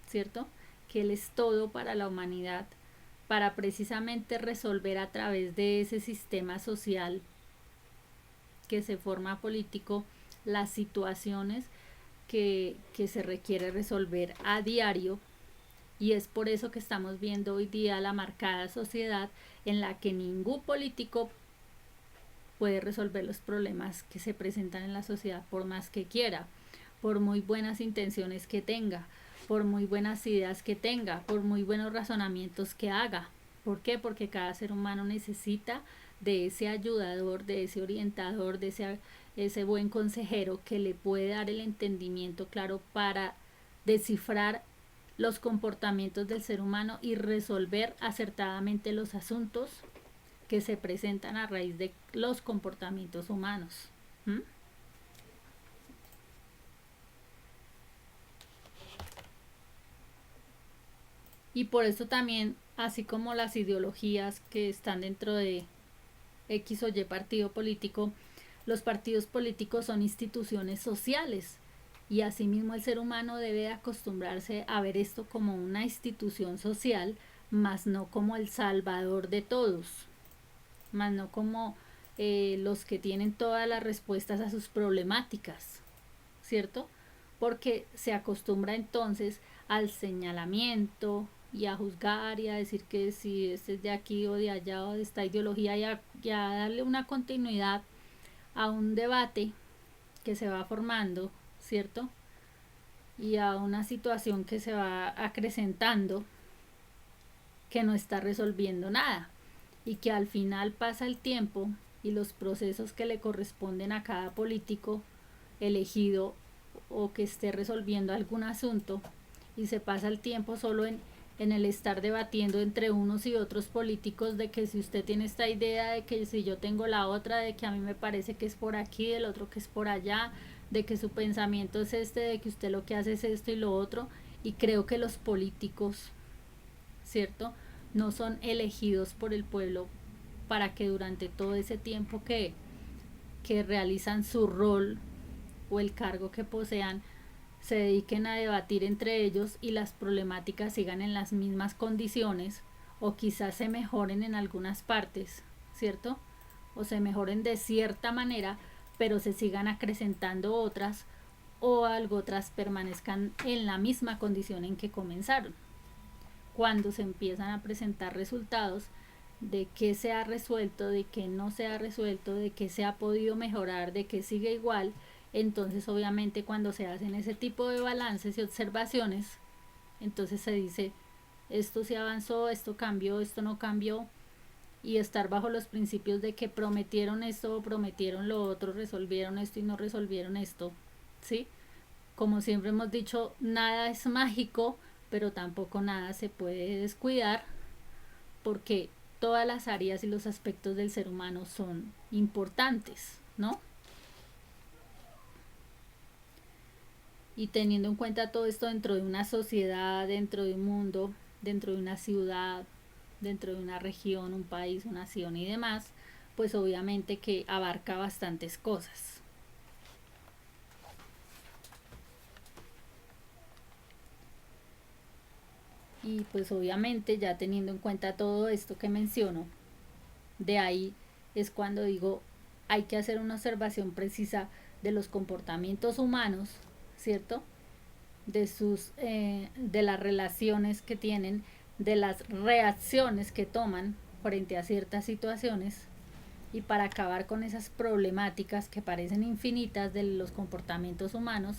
¿cierto? Que él es todo para la humanidad, para precisamente resolver a través de ese sistema social que se forma político las situaciones que se requiere resolver a diario. Y es por eso que estamos viendo hoy día la marcada sociedad en la que ningún político puede resolver los problemas que se presentan en la sociedad por más que quiera, por muy buenas intenciones que tenga, por muy buenas ideas que tenga, por muy buenos razonamientos que haga. ¿Por qué? Porque cada ser humano necesita de ese ayudador, de ese orientador, de ese buen consejero que le puede dar el entendimiento claro para descifrar los comportamientos del ser humano y resolver acertadamente los asuntos que se presentan a raíz de los comportamientos humanos. ¿Mm? Y por eso también, así como las ideologías que están dentro de X o Y partido político, los partidos políticos son instituciones sociales y asimismo el ser humano debe acostumbrarse a ver esto como una institución social, más no como el salvador de todos, más no como los que tienen todas las respuestas a sus problemáticas, ¿cierto? Porque se acostumbra entonces al señalamiento y a juzgar y a decir que si este es de aquí o de allá o de esta ideología y a darle una continuidad a un debate que se va formando, ¿cierto? Y a una situación que se va acrecentando que no está resolviendo nada y que al final pasa el tiempo y los procesos que le corresponden a cada político elegido o que esté resolviendo algún asunto y se pasa el tiempo solo en el estar debatiendo entre unos y otros políticos de que si usted tiene esta idea, de que si yo tengo la otra, de que a mí me parece que es por aquí, del otro que es por allá, de que su pensamiento es este, de que usted lo que hace es esto y lo otro. Y creo que los políticos, ¿cierto? No son elegidos por el pueblo para que durante todo ese tiempo que realizan su rol o el cargo que posean se dediquen a debatir entre ellos y las problemáticas sigan en las mismas condiciones o quizás se mejoren en algunas partes, ¿cierto? O se mejoren de cierta manera, pero se sigan acrecentando otras o algo otras permanezcan en la misma condición en que comenzaron. Cuando se empiezan a presentar resultados de qué se ha resuelto, de qué no se ha resuelto, de qué se ha podido mejorar, de qué sigue igual, entonces obviamente cuando se hacen ese tipo de balances y observaciones, entonces se dice esto sí avanzó, esto cambió, esto no cambió, y estar bajo los principios de que prometieron esto o prometieron lo otro, resolvieron esto y no resolvieron esto, ¿sí? Como siempre hemos dicho, nada es mágico, pero tampoco nada se puede descuidar porque todas las áreas y los aspectos del ser humano son importantes, ¿no? Y teniendo en cuenta todo esto dentro de una sociedad, dentro de un mundo, dentro de una ciudad, dentro de una región, un país, una nación y demás, pues obviamente que abarca bastantes cosas. Y pues obviamente ya teniendo en cuenta todo esto que menciono, de ahí es cuando digo hay que hacer una observación precisa de los comportamientos humanos, ¿cierto? De las relaciones que tienen, de las reacciones que toman frente a ciertas situaciones y para acabar con esas problemáticas que parecen infinitas de los comportamientos humanos,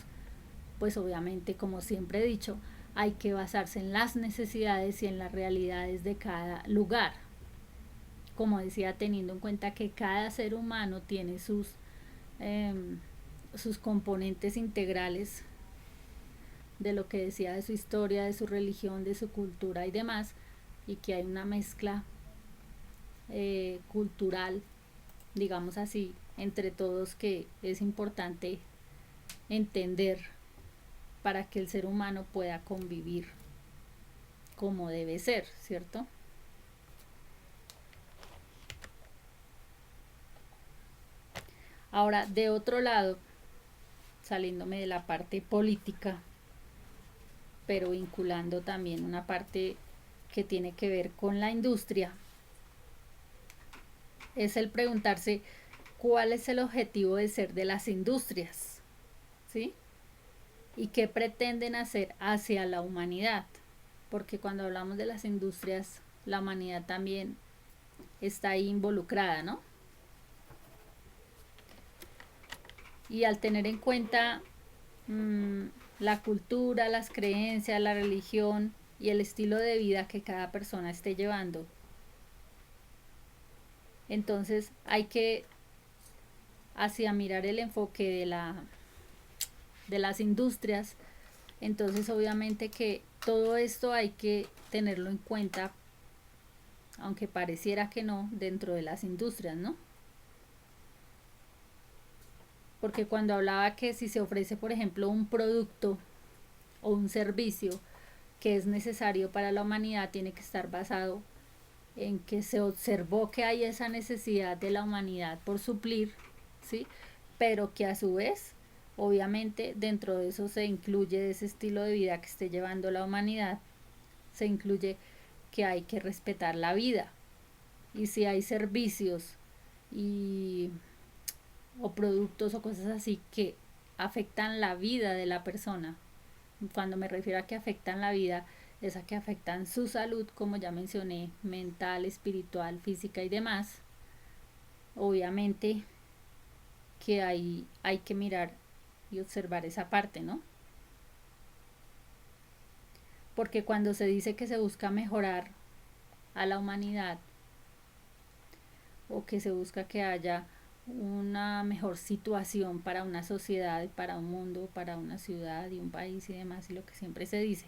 pues obviamente, como siempre he dicho, hay que basarse en las necesidades y en las realidades de cada lugar. Como decía, teniendo en cuenta que cada ser humano tiene sus componentes integrales de lo que decía, de su historia, de su religión, de su cultura y demás, y que hay una mezcla cultural, digamos así, entre todos, que es importante entender para que el ser humano pueda convivir como debe ser, ¿cierto? Ahora, de otro lado, saliéndome de la parte política, pero vinculando también una parte que tiene que ver con la industria, es el preguntarse cuál es el objetivo de ser de las industrias, ¿sí? Y qué pretenden hacer hacia la humanidad, porque cuando hablamos de las industrias, la humanidad también está ahí involucrada, ¿no? Y al tener en cuenta la cultura, las creencias, la religión y el estilo de vida que cada persona esté llevando, entonces hay que hacia mirar el enfoque de las industrias. Entonces obviamente que todo esto hay que tenerlo en cuenta, aunque pareciera que no, dentro de las industrias, ¿no? Porque cuando hablaba que si se ofrece, por ejemplo, un producto o un servicio que es necesario para la humanidad, tiene que estar basado en que se observó que hay esa necesidad de la humanidad por suplir, ¿sí? Pero que a su vez, obviamente, dentro de eso se incluye ese estilo de vida que esté llevando la humanidad, se incluye que hay que respetar la vida. Y si hay servicios y o productos o cosas así que afectan la vida de la persona, cuando me refiero a que afectan la vida, es a que afectan su salud, como ya mencioné, mental, espiritual, física y demás, obviamente que hay que mirar y observar esa parte, ¿no? Porque cuando se dice que se busca mejorar a la humanidad o que se busca que haya una mejor situación para una sociedad, para un mundo, para una ciudad y un país y demás, y lo que siempre se dice,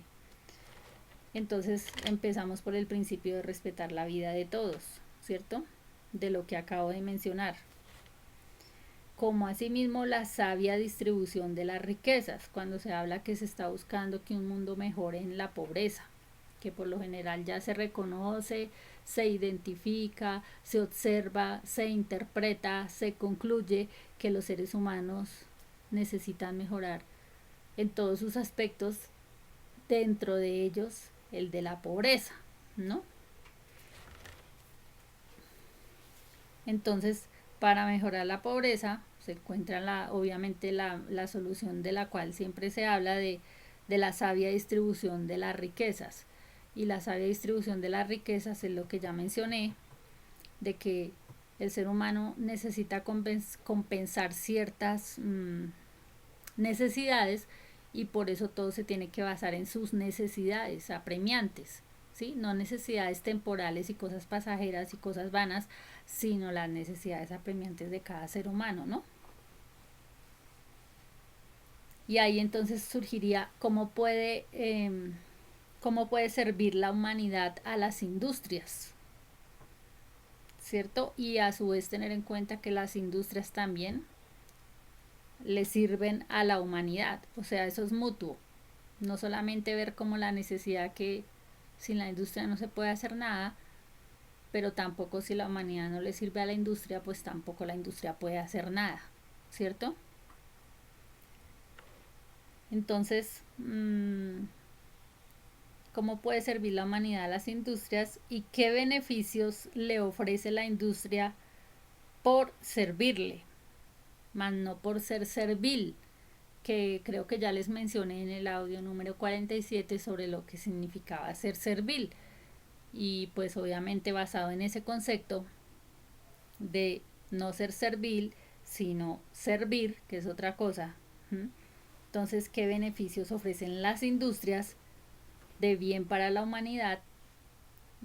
entonces empezamos por el principio de respetar la vida de todos, ¿cierto? De lo que acabo de mencionar. Como asimismo la sabia distribución de las riquezas, cuando se habla que se está buscando que un mundo mejore en la pobreza, que por lo general ya se reconoce, se identifica, se observa, se interpreta, se concluye que los seres humanos necesitan mejorar en todos sus aspectos, dentro de ellos el de la pobreza, ¿no? Entonces, para mejorar la pobreza, se encuentra obviamente la solución de la cual siempre se habla de la sabia distribución de las riquezas. Y la sabia distribución de las riquezas es lo que ya mencioné, de que el ser humano necesita compensar ciertas necesidades, y por eso todo se tiene que basar en sus necesidades apremiantes, ¿sí? No necesidades temporales y cosas pasajeras y cosas vanas, sino las necesidades apremiantes de cada ser humano, ¿no? Y ahí entonces surgiría cómo puede servir la humanidad a las industrias, ¿cierto? Y a su vez tener en cuenta que las industrias también le sirven a la humanidad, o sea, eso es mutuo, no solamente ver como la necesidad que sin la industria no se puede hacer nada, pero tampoco si la humanidad no le sirve a la industria, pues tampoco la industria puede hacer nada, ¿cierto? Entonces, ¿cómo puede servir la humanidad a las industrias y qué beneficios le ofrece la industria por servirle, más no por ser servil? Que creo que ya les mencioné en el audio número 47 sobre lo que significaba ser servil, y pues obviamente basado en ese concepto de no ser servil sino servir, que es otra cosa. Entonces, ¿qué beneficios ofrecen las industrias de bien para la humanidad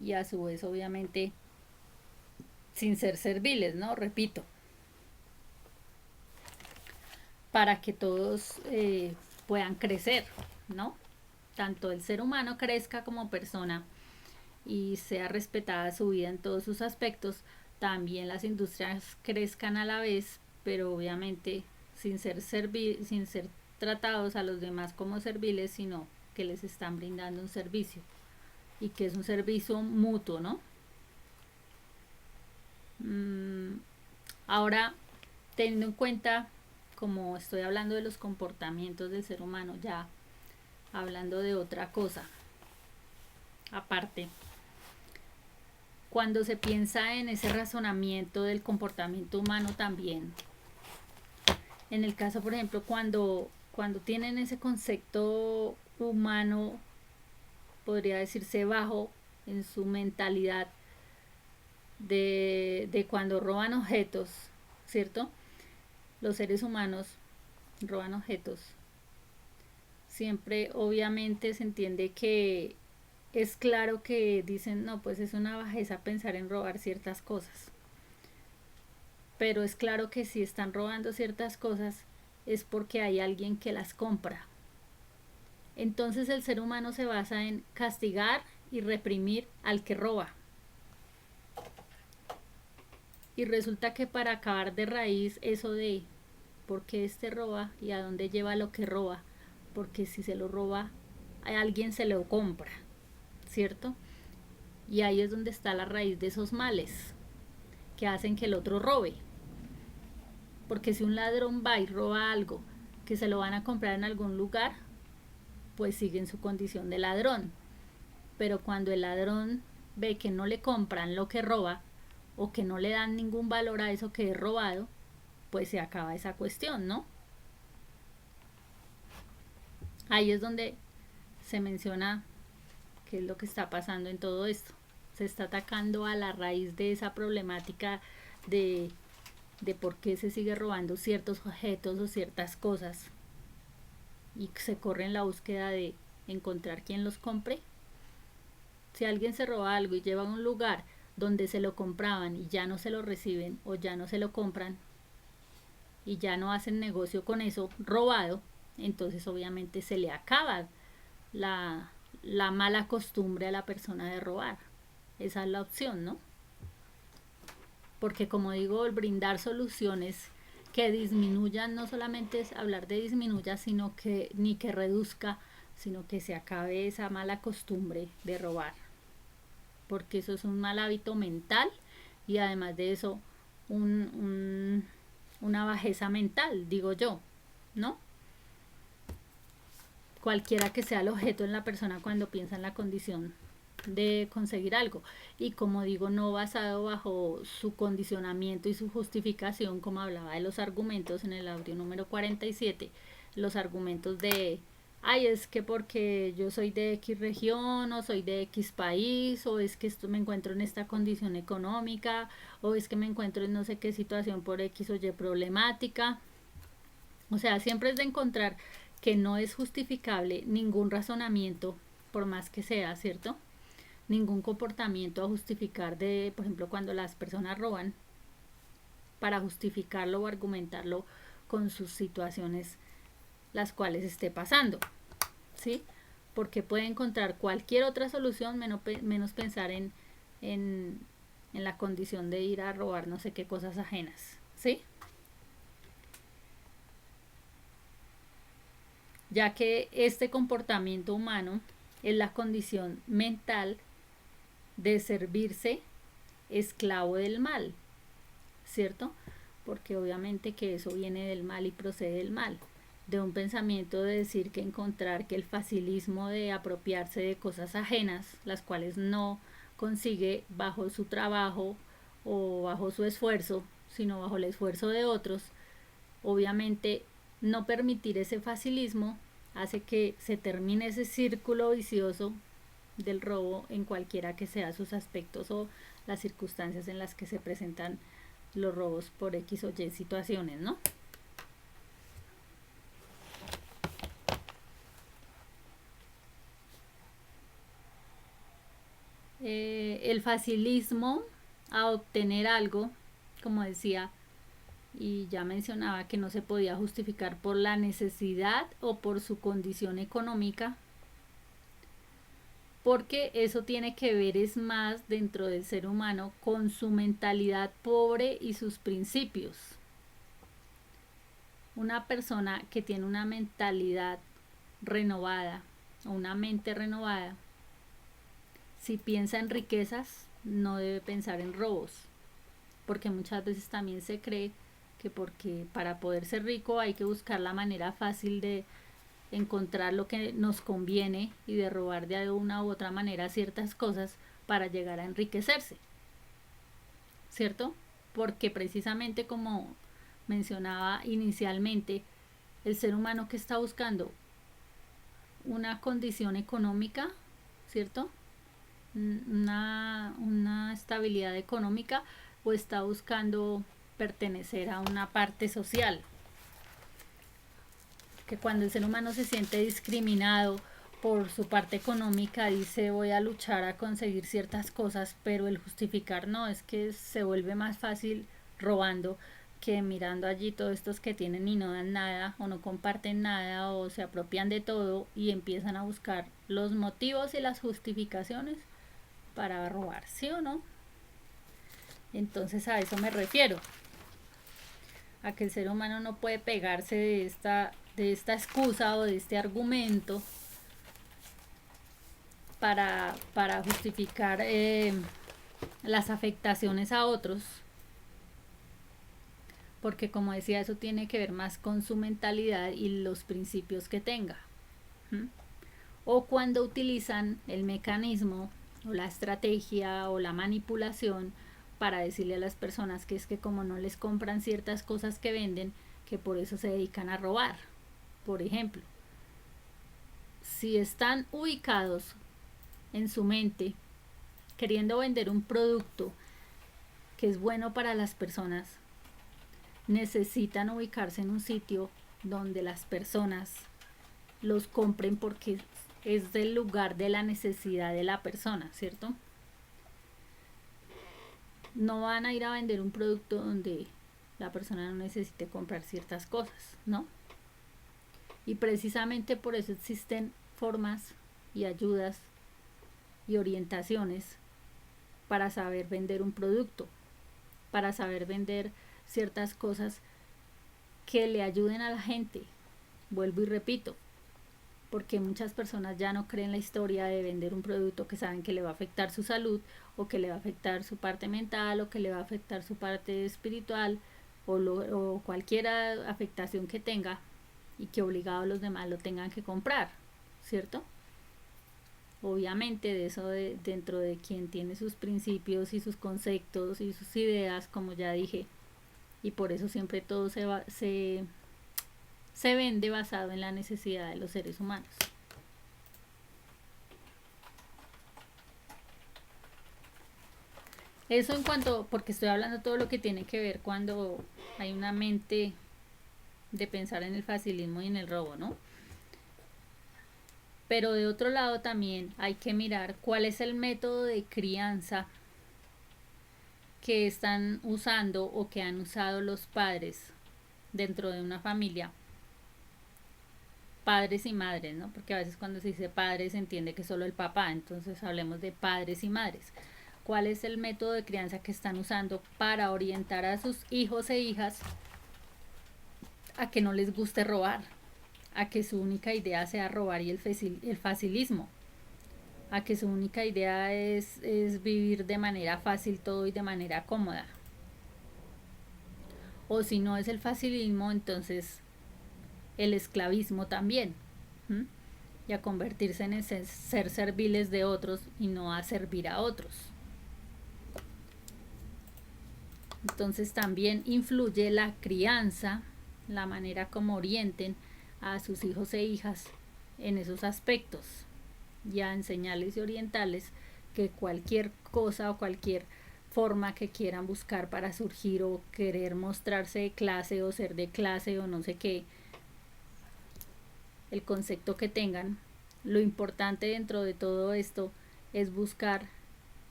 y a su vez obviamente sin ser serviles, ¿no? Repito, para que todos puedan crecer, ¿no? Tanto el ser humano crezca como persona y sea respetada su vida en todos sus aspectos, también las industrias crezcan a la vez, pero obviamente sin ser tratados a los demás como serviles, sino que les están brindando un servicio y que es un servicio mutuo, ¿no? Ahora, teniendo en cuenta, como estoy hablando de los comportamientos del ser humano, ya hablando de otra cosa, aparte, cuando se piensa en ese razonamiento del comportamiento humano también, en el caso, por ejemplo, cuando tienen ese concepto humano, podría decirse bajo en su mentalidad de cuando roban objetos, ¿cierto? Los seres humanos roban objetos. Siempre obviamente se entiende que es claro que dicen, no, pues es una bajeza pensar en robar ciertas cosas. Pero es claro que si están robando ciertas cosas es porque hay alguien que las compra. Entonces el ser humano se basa en castigar y reprimir al que roba. Y resulta que para acabar de raíz eso de por qué este roba y a dónde lleva lo que roba, porque si se lo roba a alguien se lo compra, ¿cierto? Y ahí es donde está la raíz de esos males que hacen que el otro robe. Porque si un ladrón va y roba algo que se lo van a comprar en algún lugar, pues sigue en su condición de ladrón. Pero cuando el ladrón ve que no le compran lo que roba o que no le dan ningún valor a eso que es robado, pues se acaba esa cuestión, ¿no? Ahí es donde se menciona qué es lo que está pasando en todo esto. Se está atacando a la raíz de esa problemática de por qué se sigue robando ciertos objetos o ciertas cosas y se corre en la búsqueda de encontrar quien los compre. Si alguien se roba algo y lleva a un lugar donde se lo compraban y ya no se lo reciben o ya no se lo compran y ya no hacen negocio con eso robado, entonces obviamente se le acaba la mala costumbre a la persona de robar. Esa es la opción, ¿no? Porque como digo, el brindar soluciones que disminuyan, no solamente es hablar de disminuya, sino que ni que reduzca, sino que se acabe esa mala costumbre de robar. Porque eso es un mal hábito mental y además de eso una bajeza mental, digo yo, ¿no? Cualquiera que sea el objeto en la persona cuando piensa en la condición de conseguir algo y como digo no basado bajo su condicionamiento y su justificación como hablaba de los argumentos en el audio número 47, los argumentos de ay es que porque yo soy de X región o soy de X país o es que esto me encuentro en esta condición económica o es que me encuentro en no sé qué situación por X o Y problemática. O sea, siempre es de encontrar que no es justificable ningún razonamiento por más que sea, ¿cierto? Ningún comportamiento a justificar de, por ejemplo, cuando las personas roban, para justificarlo o argumentarlo con sus situaciones las cuales esté pasando, ¿sí? Porque puede encontrar cualquier otra solución menos pensar en la condición de ir a robar no sé qué cosas ajenas, ¿sí? Ya que este comportamiento humano es la condición mental de servirse esclavo del mal, ¿cierto? Porque obviamente que eso viene del mal y procede del mal, de un pensamiento de decir que encontrar que el facilismo de apropiarse de cosas ajenas, las cuales no consigue bajo su trabajo o bajo su esfuerzo, sino bajo el esfuerzo de otros, obviamente no permitir ese facilismo hace que se termine ese círculo vicioso del robo en cualquiera que sea sus aspectos o las circunstancias en las que se presentan los robos por X o Y situaciones, ¿no? el facilismo a obtener algo, como decía, y ya mencionaba que no se podía justificar por la necesidad o por su condición económica, porque eso tiene que ver es más dentro del ser humano con su mentalidad pobre y sus principios. Una persona que tiene una mentalidad renovada o una mente renovada, si piensa en riquezas, no debe pensar en robos, porque muchas veces también se cree que porque para poder ser rico hay que buscar la manera fácil de encontrar lo que nos conviene y de robar de una u otra manera ciertas cosas para llegar a enriquecerse, ¿cierto? Porque precisamente como mencionaba inicialmente, el ser humano que está buscando una condición económica, ¿cierto? Una estabilidad económica, o está buscando pertenecer a una parte social. Que cuando el ser humano se siente discriminado por su parte económica, dice voy a luchar a conseguir ciertas cosas, pero el justificar no, es que se vuelve más fácil robando que mirando allí todos estos que tienen y no dan nada o no comparten nada o se apropian de todo y empiezan a buscar los motivos y las justificaciones para robar, ¿sí o no? Entonces a eso me refiero, a que el ser humano no puede pegarse de esta excusa o de este argumento para justificar las afectaciones a otros, porque como decía, eso tiene que ver más con su mentalidad y los principios que tenga. ¿Mm? O cuando utilizan el mecanismo o la estrategia o la manipulación para decirle a las personas que es que como no les compran ciertas cosas que venden, que por eso se dedican a robar. Por ejemplo, si están ubicados en su mente queriendo vender un producto que es bueno para las personas, necesitan ubicarse en un sitio donde las personas los compren porque es del lugar de la necesidad de la persona, ¿cierto? No van a ir a vender un producto donde la persona no necesite comprar ciertas cosas, ¿no? Y precisamente por eso existen formas y ayudas y orientaciones para saber vender un producto, para saber vender ciertas cosas que le ayuden a la gente. Vuelvo y repito, porque muchas personas ya no creen la historia de vender un producto que saben que le va a afectar su salud o que le va a afectar su parte mental o que le va a afectar su parte espiritual o cualquier afectación que tenga y que obligado a los demás lo tengan que comprar, ¿cierto? Obviamente de eso dentro de quien tiene sus principios y sus conceptos y sus ideas, como ya dije, y por eso siempre todo se vende basado en la necesidad de los seres humanos. Eso en cuanto, porque estoy hablando todo lo que tiene que ver cuando hay una mente de pensar en el facilismo y en el robo, ¿no? Pero de otro lado también hay que mirar cuál es el método de crianza que están usando o que han usado los padres dentro de una familia, padres y madres, ¿no? Porque a veces cuando se dice padres se entiende que solo el papá, entonces hablemos de padres y madres. ¿Cuál es el método de crianza que están usando para orientar a sus hijos e hijas a que no les guste robar, a que su única idea sea robar y el facilismo, a que su única idea es vivir de manera fácil todo y de manera cómoda? O si no es el facilismo, entonces el esclavismo también. ¿Mm? Y a convertirse en ser serviles de otros y no a servir a otros. Entonces también influye la crianza, la manera como orienten a sus hijos e hijas en esos aspectos, y a enseñarles y orientarles que cualquier cosa o cualquier forma que quieran buscar para surgir o querer mostrarse de clase o ser de clase o no sé qué, el concepto que tengan, lo importante dentro de todo esto es buscar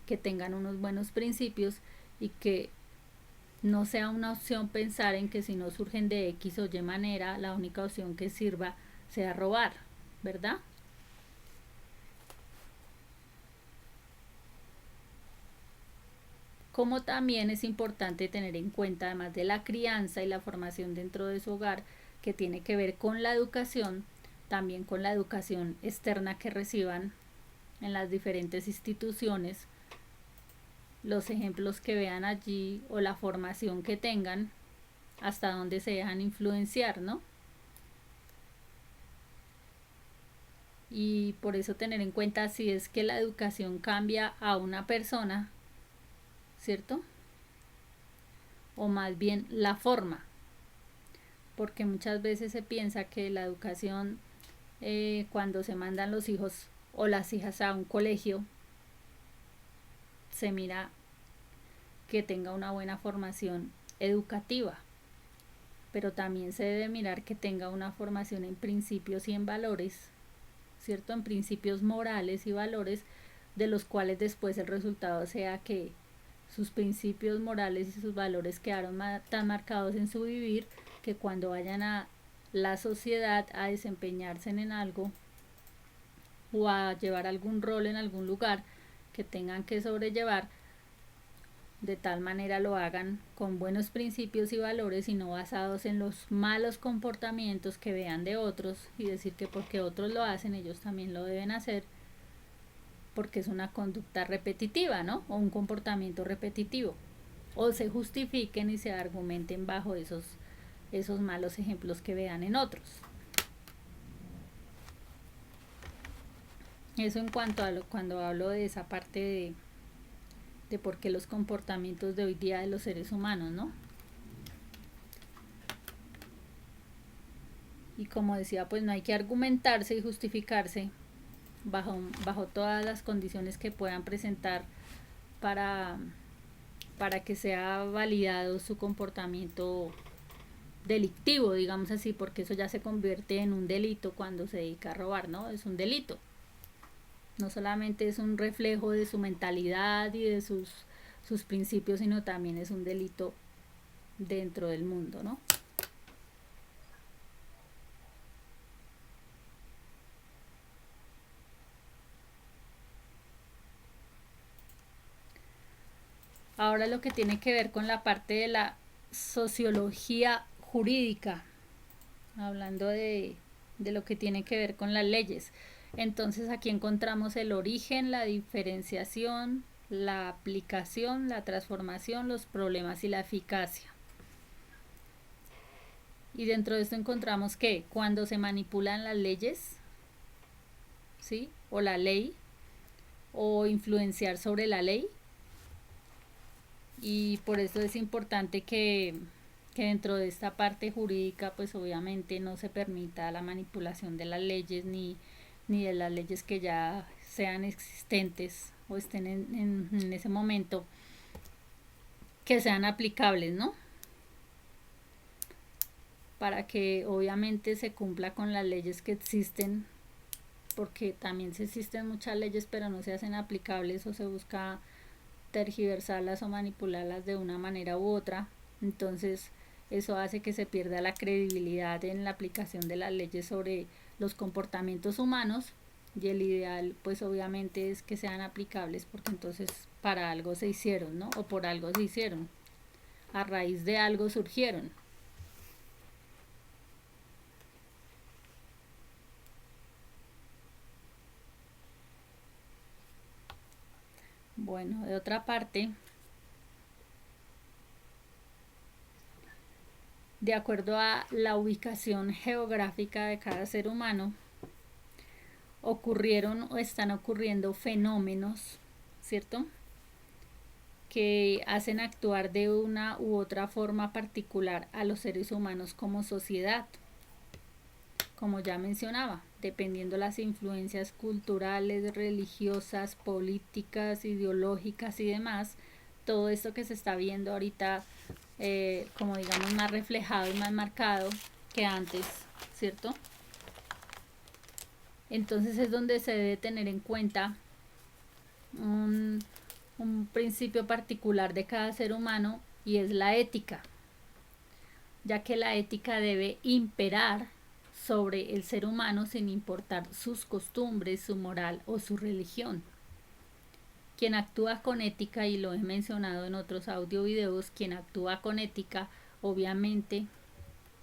que tengan unos buenos principios y que no sea una opción pensar en que si no surgen de X o Y manera, la única opción que sirva sea robar, ¿verdad? Como también es importante tener en cuenta, además de la crianza y la formación dentro de su hogar, que tiene que ver con la educación, también con la educación externa que reciban en las diferentes instituciones, los ejemplos que vean allí o la formación que tengan, hasta donde se dejan influenciar, ¿no? Y por eso tener en cuenta si es que la educación cambia a una persona, ¿cierto? O más bien la forma, porque muchas veces se piensa que la educación, cuando se mandan los hijos o las hijas a un colegio, se mira que tenga una buena formación educativa, pero también se debe mirar que tenga una formación en principios y en valores, ¿cierto? En principios morales y valores, de los cuales después el resultado sea que sus principios morales y sus valores quedaron tan marcados en su vivir que cuando vayan a la sociedad a desempeñarse en algo o a llevar algún rol en algún lugar que tengan que sobrellevar, de tal manera lo hagan con buenos principios y valores y no basados en los malos comportamientos que vean de otros y decir que porque otros lo hacen ellos también lo deben hacer, porque es una conducta repetitiva, ¿no? O un comportamiento repetitivo. O se justifiquen y se argumenten bajo esos malos ejemplos que vean en otros. Eso en cuanto a cuando hablo de esa parte de por qué los comportamientos de hoy día de los seres humanos, ¿no? Y como decía, pues no hay que argumentarse y justificarse bajo todas las condiciones que puedan presentar para, para que sea validado su comportamiento delictivo, digamos así, porque eso ya se convierte en un delito cuando se dedica a robar, ¿no? Es un delito. No solamente es un reflejo de su mentalidad y de sus principios, sino también es un delito dentro del mundo, ¿no? Ahora lo que tiene que ver con la parte de la sociología jurídica, hablando de lo que tiene que ver con las leyes. Entonces aquí encontramos el origen, la diferenciación, la aplicación, la transformación, los problemas y la eficacia. Y dentro de esto encontramos que cuando se manipulan las leyes, ¿sí? O la ley, o influenciar sobre la ley. Y por eso es importante que dentro de esta parte jurídica, pues obviamente no se permita la manipulación de las leyes ni de las leyes que ya sean existentes o estén en ese momento, que sean aplicables, ¿no? Para que obviamente se cumpla con las leyes que existen, porque también se existen muchas leyes pero no se hacen aplicables o se busca tergiversarlas o manipularlas de una manera u otra. Entonces eso hace que se pierda la credibilidad en la aplicación de las leyes sobre los comportamientos humanos, y el ideal pues obviamente es que sean aplicables, porque entonces para algo se hicieron, ¿no? O por algo se hicieron, a raíz de algo surgieron. Bueno, de otra parte, de acuerdo a la ubicación geográfica de cada ser humano, ocurrieron o están ocurriendo fenómenos, ¿cierto? Que hacen actuar de una u otra forma particular a los seres humanos como sociedad. Como ya mencionaba, dependiendo las influencias culturales, religiosas, políticas, ideológicas y demás, todo esto que se está viendo ahorita, como digamos, más reflejado y más marcado que antes, ¿cierto? Entonces es donde se debe tener en cuenta un principio particular de cada ser humano y es la ética, ya que la ética debe imperar sobre el ser humano sin importar sus costumbres, su moral o su religión. Quien actúa con ética, y lo he mencionado en otros audio videos, quien actúa con ética obviamente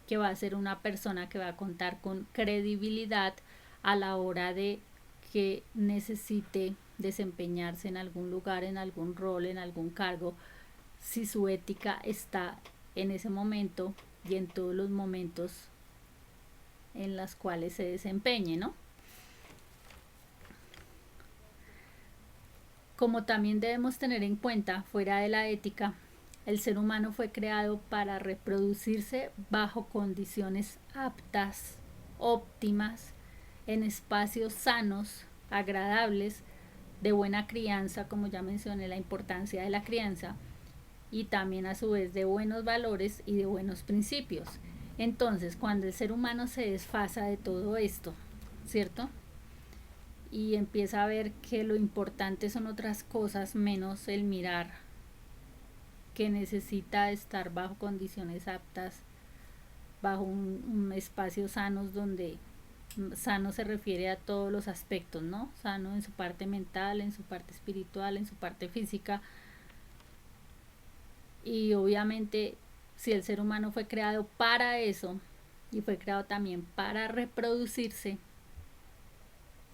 que va a ser una persona que va a contar con credibilidad a la hora de que necesite desempeñarse en algún lugar, en algún rol, en algún cargo, si su ética está en ese momento y en todos los momentos en los cuales se desempeñe, ¿no? Como también debemos tener en cuenta, fuera de la ética, el ser humano fue creado para reproducirse bajo condiciones aptas, óptimas, en espacios sanos, agradables, de buena crianza, como ya mencioné la importancia de la crianza, y también a su vez de buenos valores y de buenos principios. Entonces, cuando el ser humano se desfasa de todo esto, ¿cierto? Y empieza a ver que lo importante son otras cosas menos el mirar, que necesita estar bajo condiciones aptas, bajo un espacio sanos donde sano se refiere a todos los aspectos, ¿no? Sano en su parte mental, en su parte espiritual, en su parte física. Y obviamente si el ser humano fue creado para eso y fue creado también para reproducirse,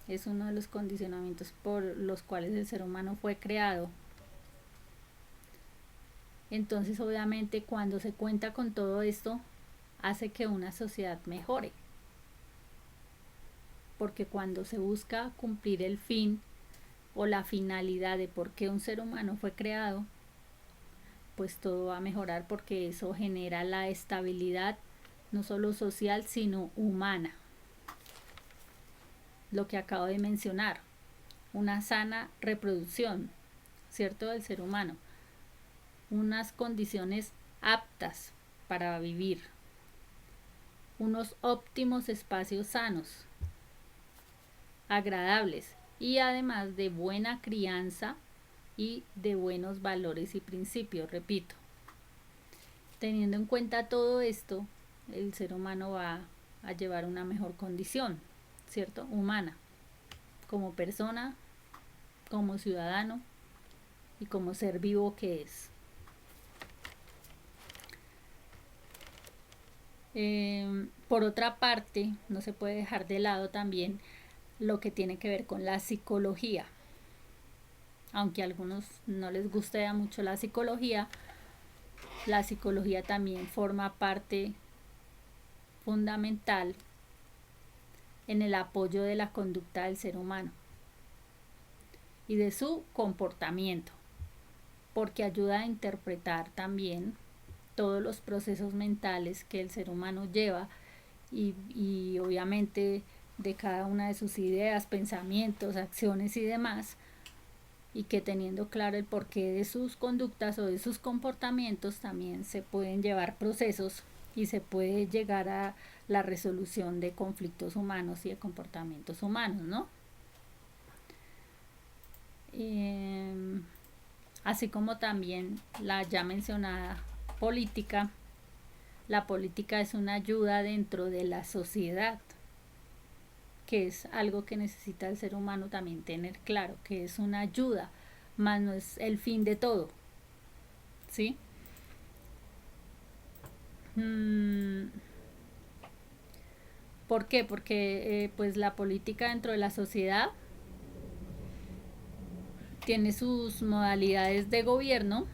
es uno de los condicionamientos por los cuales el ser humano fue creado. Entonces obviamente cuando se cuenta con todo esto hace que una sociedad mejore, porque cuando se busca cumplir el fin o la finalidad de por qué un ser humano fue creado, pues todo va a mejorar, porque eso genera la estabilidad no solo social sino humana. Lo que acabo de mencionar, una sana reproducción, ¿cierto?, del ser humano, unas condiciones aptas para vivir, unos óptimos espacios sanos, agradables y además de buena crianza y de buenos valores y principios, repito. Teniendo en cuenta todo esto, el ser humano va a llevar una mejor condición, ¿cierto?, humana, como persona, como ciudadano y como ser vivo que es. Por otra parte, no se puede dejar de lado también lo que tiene que ver con la psicología. Aunque a algunos no les guste mucho la psicología también forma parte fundamental en el apoyo de la conducta del ser humano y de su comportamiento, porque ayuda a interpretar también todos los procesos mentales que el ser humano lleva y obviamente de cada una de sus ideas, pensamientos, acciones y demás, y que teniendo claro el porqué de sus conductas o de sus comportamientos también se pueden llevar procesos y se puede llegar a la resolución de conflictos humanos y de comportamientos humanos, ¿no? Así como también la ya mencionada política. La política es una ayuda dentro de la sociedad, que es algo que necesita el ser humano también tener claro, que es una ayuda, más no es el fin de todo, ¿sí? ¿Por qué? Porque pues la política dentro de la sociedad tiene sus modalidades de gobierno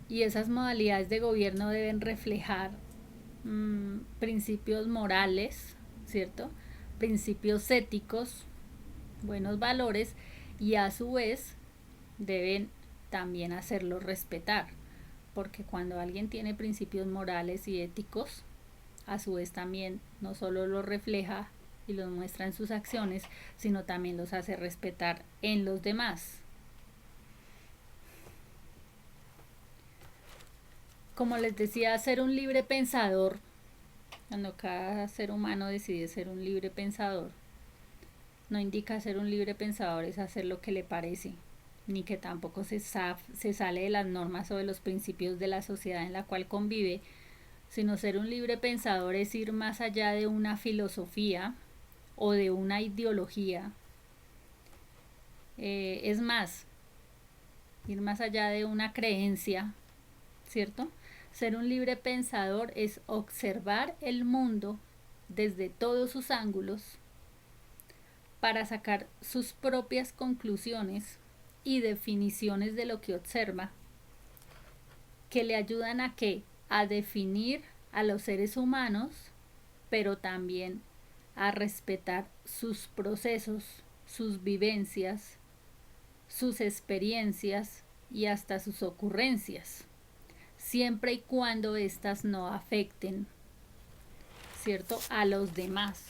y esas modalidades de gobierno deben reflejar principios morales, ¿cierto?, principios éticos, buenos valores, y a su vez deben también hacerlos respetar, porque cuando alguien tiene principios morales y éticos, a su vez también no solo los refleja y los muestra en sus acciones, sino también los hace respetar en los demás. Como les decía, ser un libre pensador, cuando cada ser humano decide ser un libre pensador, no indica ser un libre pensador es hacer lo que le parece, ni que tampoco se sale de las normas o de los principios de la sociedad en la cual convive, sino ser un libre pensador es ir más allá de una filosofía o de una ideología. Es más, ir más allá de una creencia, ¿cierto? Ser un libre pensador es observar el mundo desde todos sus ángulos para sacar sus propias conclusiones y definiciones de lo que observa, que le ayudan a qué, a definir a los seres humanos, pero también a respetar sus procesos, sus vivencias, sus experiencias y hasta sus ocurrencias, siempre y cuando éstas no afecten, ¿cierto?, a los demás,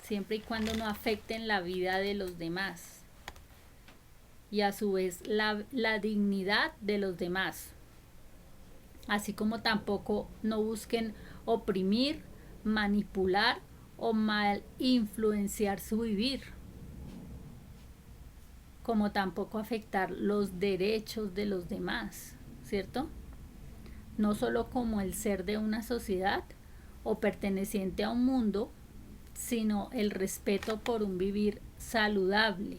siempre y cuando no afecten la vida de los demás y a su vez la dignidad de los demás, así como tampoco no busquen oprimir, manipular o mal influenciar su vivir, como tampoco afectar los derechos de los demás, ¿cierto? No solo como el ser de una sociedad o perteneciente a un mundo, sino el respeto por un vivir saludable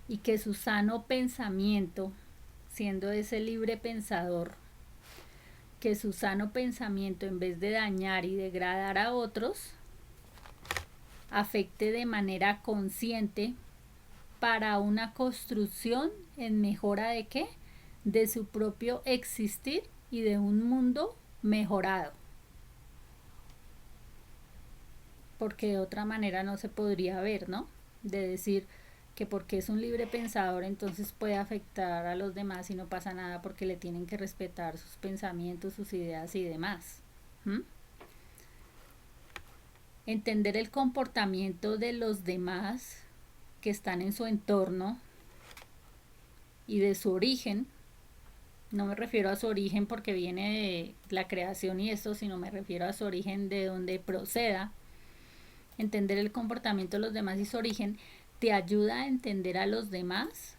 y que su sano pensamiento, siendo ese libre pensador, que su sano pensamiento, en vez de dañar y degradar a otros, afecte de manera consciente para una construcción en mejora de qué, de su propio existir y de un mundo mejorado, porque de otra manera no se podría ver, ¿no? De decir que porque es un libre pensador entonces puede afectar a los demás y no pasa nada porque le tienen que respetar sus pensamientos, sus ideas y demás. ¿Mm? Entender el comportamiento de los demás que están en su entorno y de su origen. No me refiero a su origen porque viene de la creación y eso, sino me refiero a su origen de donde proceda. Entender el comportamiento de los demás y su origen te ayuda a entender a los demás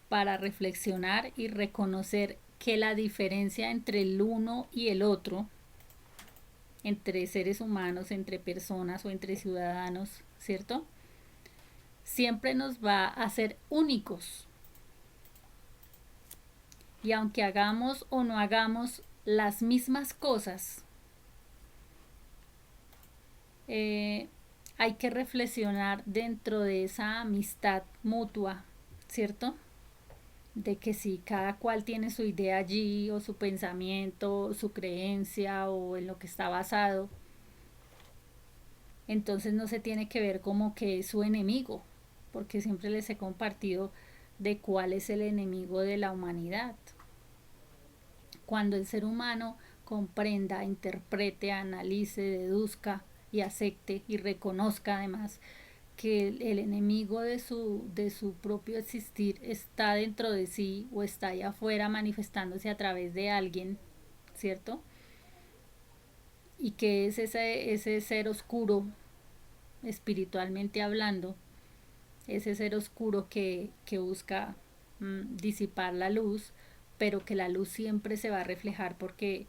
para reflexionar y reconocer que la diferencia entre el uno y el otro, entre seres humanos, entre personas o entre ciudadanos, ¿cierto?, siempre nos va a hacer únicos. Y aunque hagamos o no hagamos las mismas cosas, hay que reflexionar dentro de esa amistad mutua, ¿cierto? De que si cada cual tiene su idea allí o su pensamiento, su creencia o en lo que está basado, entonces no se tiene que ver como que es su enemigo, porque siempre les he compartido de cuál es el enemigo de la humanidad. Cuando el ser humano comprenda, interprete, analice, deduzca y acepte y reconozca además que el enemigo de su propio existir está dentro de sí o está allá afuera manifestándose a través de alguien, ¿cierto? Y que es ese ser oscuro, espiritualmente hablando, ese ser oscuro que busca disipar la luz, pero que la luz siempre se va a reflejar porque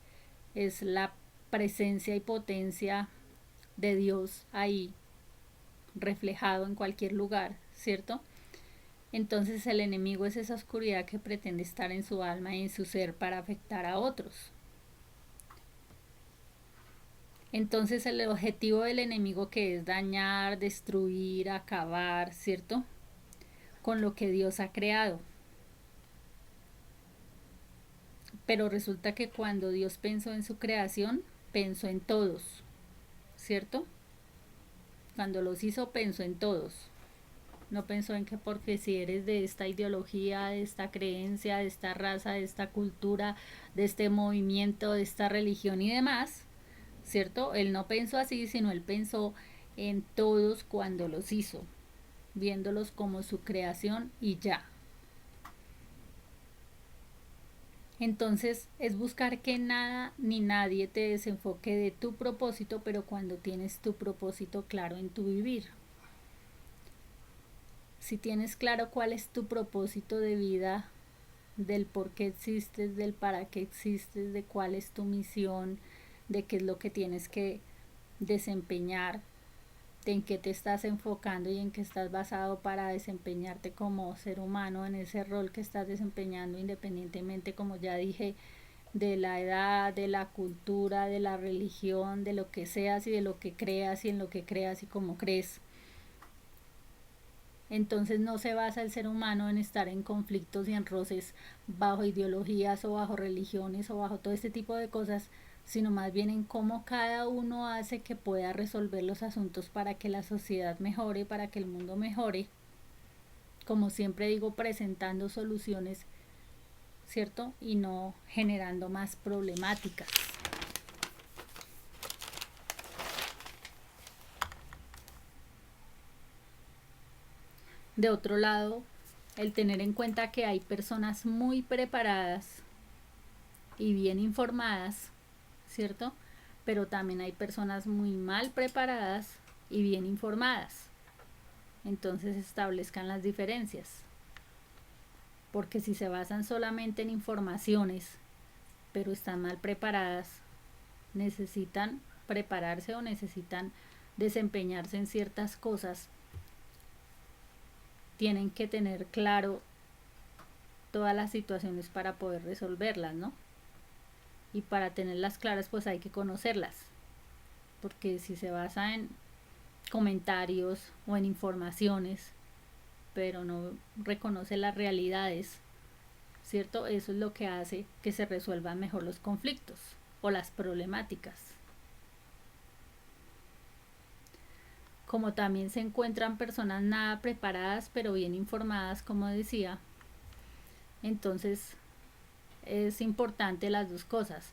es la presencia y potencia de Dios ahí reflejado en cualquier lugar, ¿cierto? Entonces el enemigo es esa oscuridad que pretende estar en su alma y en su ser para afectar a otros. Entonces el objetivo del enemigo, que es dañar, destruir, acabar, ¿cierto?, con lo que Dios ha creado. Pero resulta que cuando Dios pensó en su creación, pensó en todos, ¿cierto? Cuando los hizo, pensó en todos. No pensó en que porque si eres de esta ideología, de esta creencia, de esta raza, de esta cultura, de este movimiento, de esta religión y demás, ¿cierto? Él no pensó así, sino él pensó en todos cuando los hizo, viéndolos como su creación y ya. Entonces es buscar que nada ni nadie te desenfoque de tu propósito, pero cuando tienes tu propósito claro en tu vivir. Si tienes claro cuál es tu propósito de vida, del por qué existes, del para qué existes, de cuál es tu misión, de qué es lo que tienes que desempeñar, de en qué te estás enfocando y en qué estás basado para desempeñarte como ser humano en ese rol que estás desempeñando, independientemente, como ya dije, de la edad, de la cultura, de la religión, de lo que seas y de lo que creas y en lo que creas y cómo crees. Entonces no se basa el ser humano en estar en conflictos y en roces bajo ideologías o bajo religiones o bajo todo este tipo de cosas, sino más bien en cómo cada uno hace que pueda resolver los asuntos para que la sociedad mejore, para que el mundo mejore. Como siempre digo, presentando soluciones, ¿cierto? Y no generando más problemáticas. De otro lado, el tener en cuenta que hay personas muy preparadas y bien informadas, ¿cierto? Pero también hay personas muy mal preparadas y bien informadas. Entonces establezcan las diferencias. Porque si se basan solamente en informaciones, pero están mal preparadas, necesitan prepararse o necesitan desempeñarse en ciertas cosas, tienen que tener claro todas las situaciones para poder resolverlas, ¿no? Y para tenerlas claras pues hay que conocerlas, porque si se basa en comentarios o en informaciones, pero no reconoce las realidades, ¿cierto? Eso es lo que hace que se resuelvan mejor los conflictos o las problemáticas. Como también se encuentran personas nada preparadas pero bien informadas, como decía, entonces es importante las dos cosas,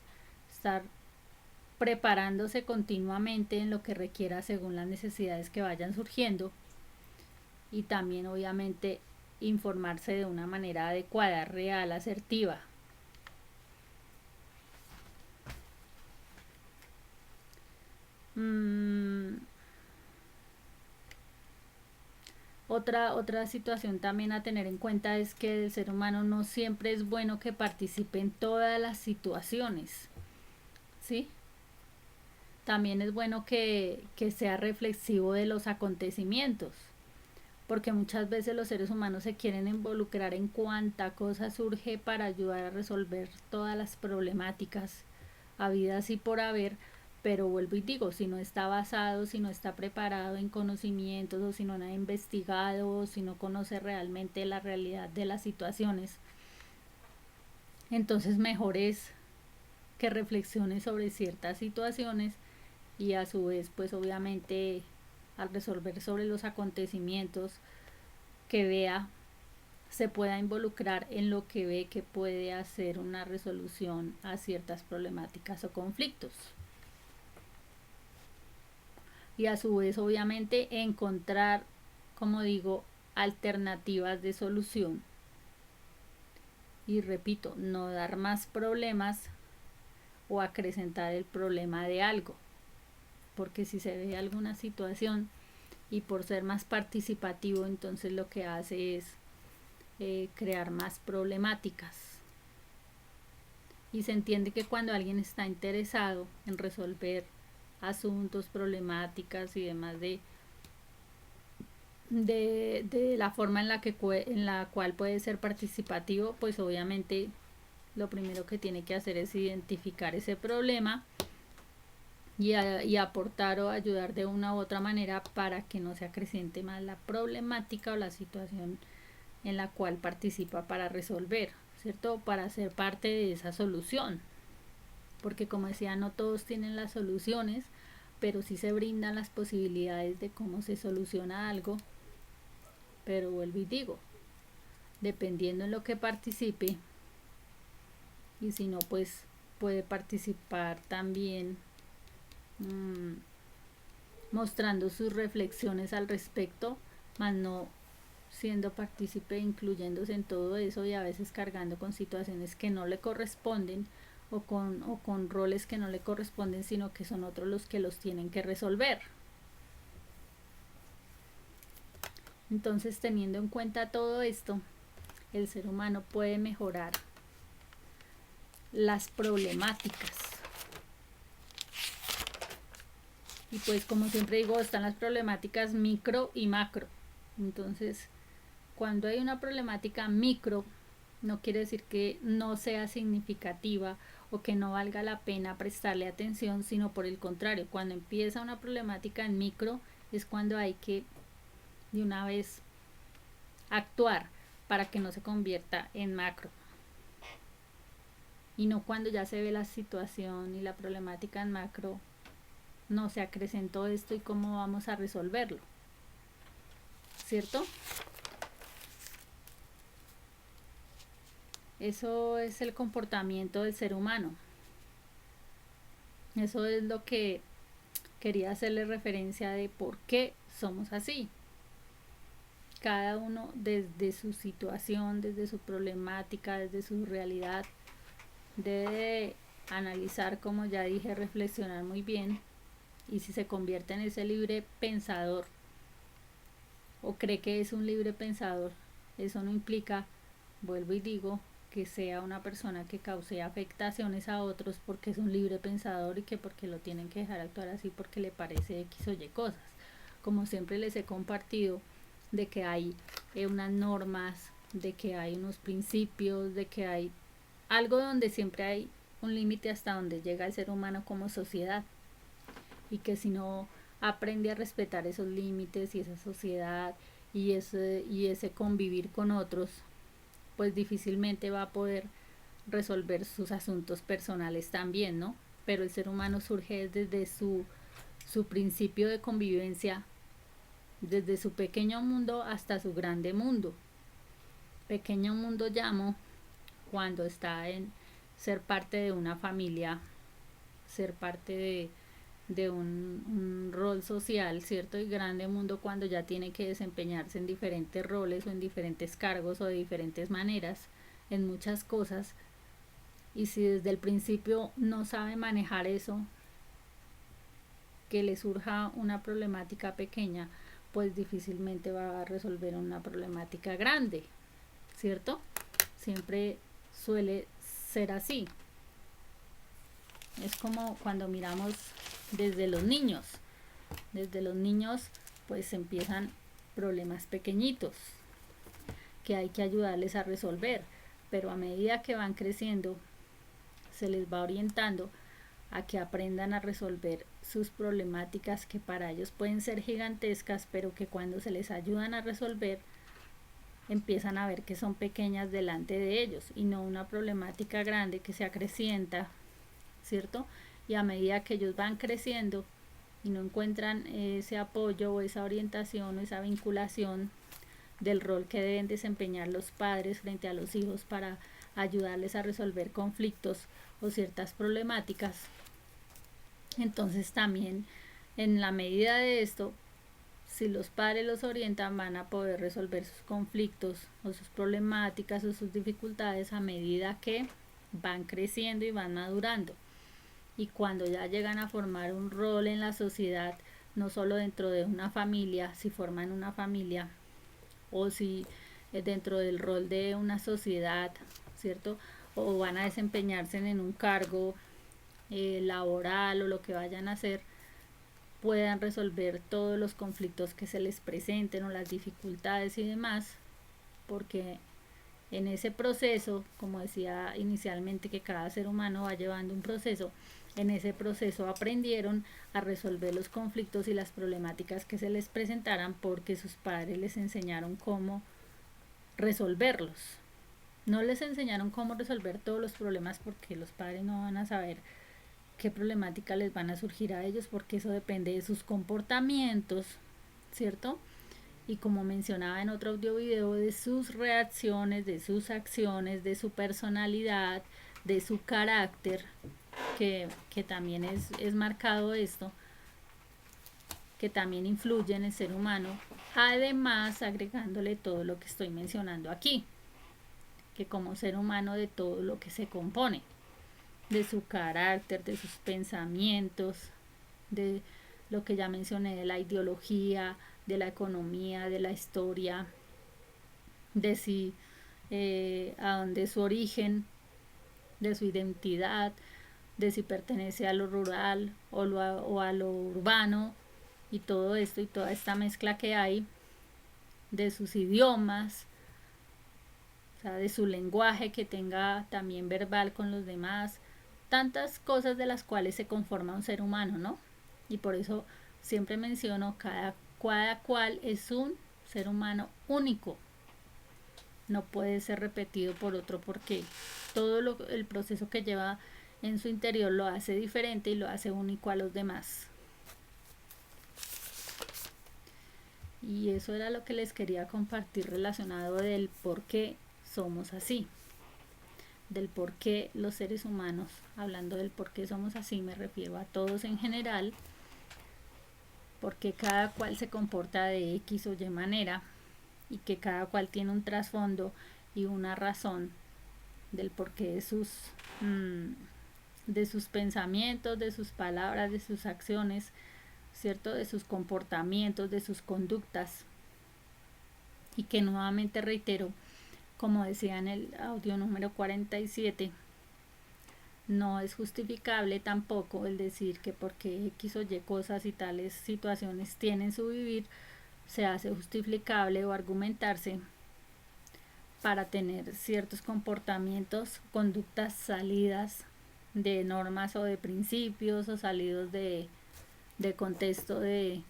estar preparándose continuamente en lo que requiera según las necesidades que vayan surgiendo y también obviamente informarse de una manera adecuada, real, asertiva. Otra situación también a tener en cuenta es que el ser humano no siempre es bueno que participe en todas las situaciones, ¿sí? También es bueno que sea reflexivo de los acontecimientos, porque muchas veces los seres humanos se quieren involucrar en cuanta cosa surge para ayudar a resolver todas las problemáticas habidas y por haber, pero vuelvo y digo, si no está basado, si no está preparado en conocimientos o si no ha investigado o si no conoce realmente la realidad de las situaciones, entonces mejor es que reflexione sobre ciertas situaciones y a su vez pues obviamente al resolver sobre los acontecimientos que vea se pueda involucrar en lo que ve que puede hacer una resolución a ciertas problemáticas o conflictos. Y a su vez obviamente encontrar, como digo, alternativas de solución. Y repito, no dar más problemas o acrecentar el problema de algo. Porque si se ve alguna situación y por ser más participativo, entonces lo que hace es crear más problemáticas. Y se entiende que cuando alguien está interesado en resolver asuntos, problemáticas y demás de la forma en la cual puede ser participativo, pues obviamente lo primero que tiene que hacer es identificar ese problema y aportar o ayudar de una u otra manera para que no se acreciente más la problemática o la situación en la cual participa para resolver, ¿cierto? Para ser parte de esa solución. Porque como decía, no todos tienen las soluciones, pero sí se brindan las posibilidades de cómo se soluciona algo. Pero vuelvo y digo, dependiendo en lo que participe, y si no, pues puede participar también mostrando sus reflexiones al respecto, más no siendo partícipe, incluyéndose en todo eso y a veces cargando con situaciones que no le corresponden o con roles que no le corresponden, sino que son otros los que los tienen que resolver. Entonces, teniendo en cuenta todo esto, el ser humano puede mejorar las problemáticas. Y pues, como siempre digo, están las problemáticas micro y macro. Entonces, cuando hay una problemática micro, no quiere decir que no sea significativa o que no valga la pena prestarle atención, sino por el contrario, cuando empieza una problemática en micro es cuando hay que de una vez actuar para que no se convierta en macro, y no cuando ya se ve la situación y la problemática en macro, no se acrecentó esto y cómo vamos a resolverlo, ¿cierto? Eso es el comportamiento del ser humano. Eso es lo que quería hacerle referencia de por qué somos así. Cada uno desde su situación, desde su problemática, desde su realidad, debe analizar, como ya dije, reflexionar muy bien, y si se convierte en ese libre pensador o cree que es un libre pensador, eso no implica, vuelvo y digo, que sea una persona que cause afectaciones a otros porque es un libre pensador y que porque lo tienen que dejar actuar así porque le parece X o Y cosas. Como siempre les he compartido, de que hay unas normas, de que hay unos principios, de que hay algo donde siempre hay un límite hasta donde llega el ser humano como sociedad, y que si no aprende a respetar esos límites y esa sociedad y ese convivir con otros, pues difícilmente va a poder resolver sus asuntos personales también, ¿no? Pero el ser humano surge desde su principio de convivencia, desde su pequeño mundo hasta su grande mundo. Pequeño mundo llamo cuando está en ser parte de una familia, ser parte de un rol social, ¿cierto? Y grande mundo cuando ya tiene que desempeñarse en diferentes roles o en diferentes cargos o de diferentes maneras en muchas cosas. Y si desde el principio no sabe manejar eso, que le surja una problemática pequeña, pues difícilmente va a resolver una problemática grande, ¿cierto? Siempre suele ser así. Es como cuando miramos desde los niños. Desde los niños pues empiezan problemas pequeñitos que hay que ayudarles a resolver, pero a medida que van creciendo se les va orientando a que aprendan a resolver sus problemáticas, que para ellos pueden ser gigantescas, pero que cuando se les ayudan a resolver empiezan a ver que son pequeñas delante de ellos y no una problemática grande que se acrecienta, ¿cierto? Y a medida que ellos van creciendo y no encuentran ese apoyo o esa orientación o esa vinculación del rol que deben desempeñar los padres frente a los hijos para ayudarles a resolver conflictos o ciertas problemáticas, entonces también en la medida de esto, si los padres los orientan, van a poder resolver sus conflictos o sus problemáticas o sus dificultades a medida que van creciendo y van madurando. Y cuando ya llegan a formar un rol en la sociedad, no solo dentro de una familia, si forman una familia o si dentro del rol de una sociedad, ¿cierto? O van a desempeñarse en un cargo laboral o lo que vayan a hacer, puedan resolver todos los conflictos que se les presenten o las dificultades y demás, porque en ese proceso, como decía inicialmente, que cada ser humano va llevando un proceso, en ese proceso aprendieron a resolver los conflictos y las problemáticas que se les presentaran porque sus padres les enseñaron cómo resolverlos. No les enseñaron cómo resolver todos los problemas porque los padres no van a saber qué problemática les van a surgir a ellos porque eso depende de sus comportamientos, ¿cierto? Y como mencionaba en otro audio video, de sus reacciones, de sus acciones, de su personalidad, de su carácter, que también es marcado esto, que también influye en el ser humano, además agregándole todo lo que estoy mencionando aquí, que como ser humano de todo lo que se compone, de su carácter, de sus pensamientos, de lo que ya mencioné, de la ideología, de la economía, de la historia, de si a dónde es su origen, de su identidad, de si pertenece a lo rural o a lo urbano, y todo esto y toda esta mezcla que hay, de sus idiomas, o sea, de su lenguaje que tenga también verbal con los demás, tantas cosas de las cuales se conforma un ser humano, ¿no? Y por eso siempre menciono, cada cual es un ser humano único, no puede ser repetido por otro, porque el proceso que lleva en su interior lo hace diferente y lo hace único a los demás. Y eso era lo que les quería compartir relacionado del por qué somos así, del por qué los seres humanos, hablando del por qué somos así, me refiero a todos en general, porque cada cual se comporta de X o Y manera y que cada cual tiene un trasfondo y una razón del porqué de sus pensamientos, de sus palabras, de sus acciones, ¿cierto? De sus comportamientos, de sus conductas. Y que nuevamente reitero, como decía en el audio número 47, no es justificable tampoco el decir que porque X o Y cosas y tales situaciones tienen su vivir, se hace justificable o argumentarse para tener ciertos comportamientos, conductas salidas de normas o de principios o salidos de contexto de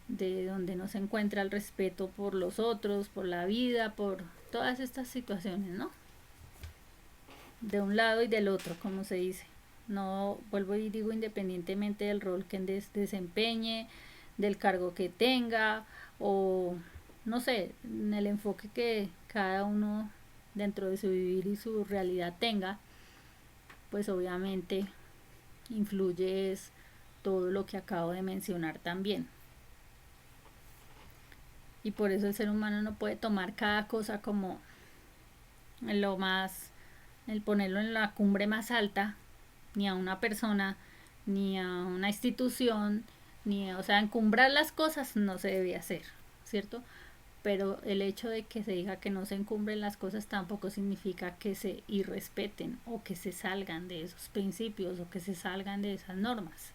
donde no se encuentra el respeto por los otros, por la vida, por todas estas situaciones, ¿no? De un lado y del otro, como se dice. No, vuelvo y digo, independientemente del rol que desempeñe, del cargo que tenga, o no sé, en el enfoque que cada uno dentro de su vivir y su realidad tenga, pues obviamente influye es todo lo que acabo de mencionar también. Y por eso el ser humano no puede tomar cada cosa como lo más, el ponerlo en la cumbre más alta, ni a una persona, ni a una institución, o sea, encumbrar las cosas no se debe hacer, ¿cierto? Pero el hecho de que se diga que no se encumbren las cosas tampoco significa que se irrespeten o que se salgan de esos principios o que se salgan de esas normas.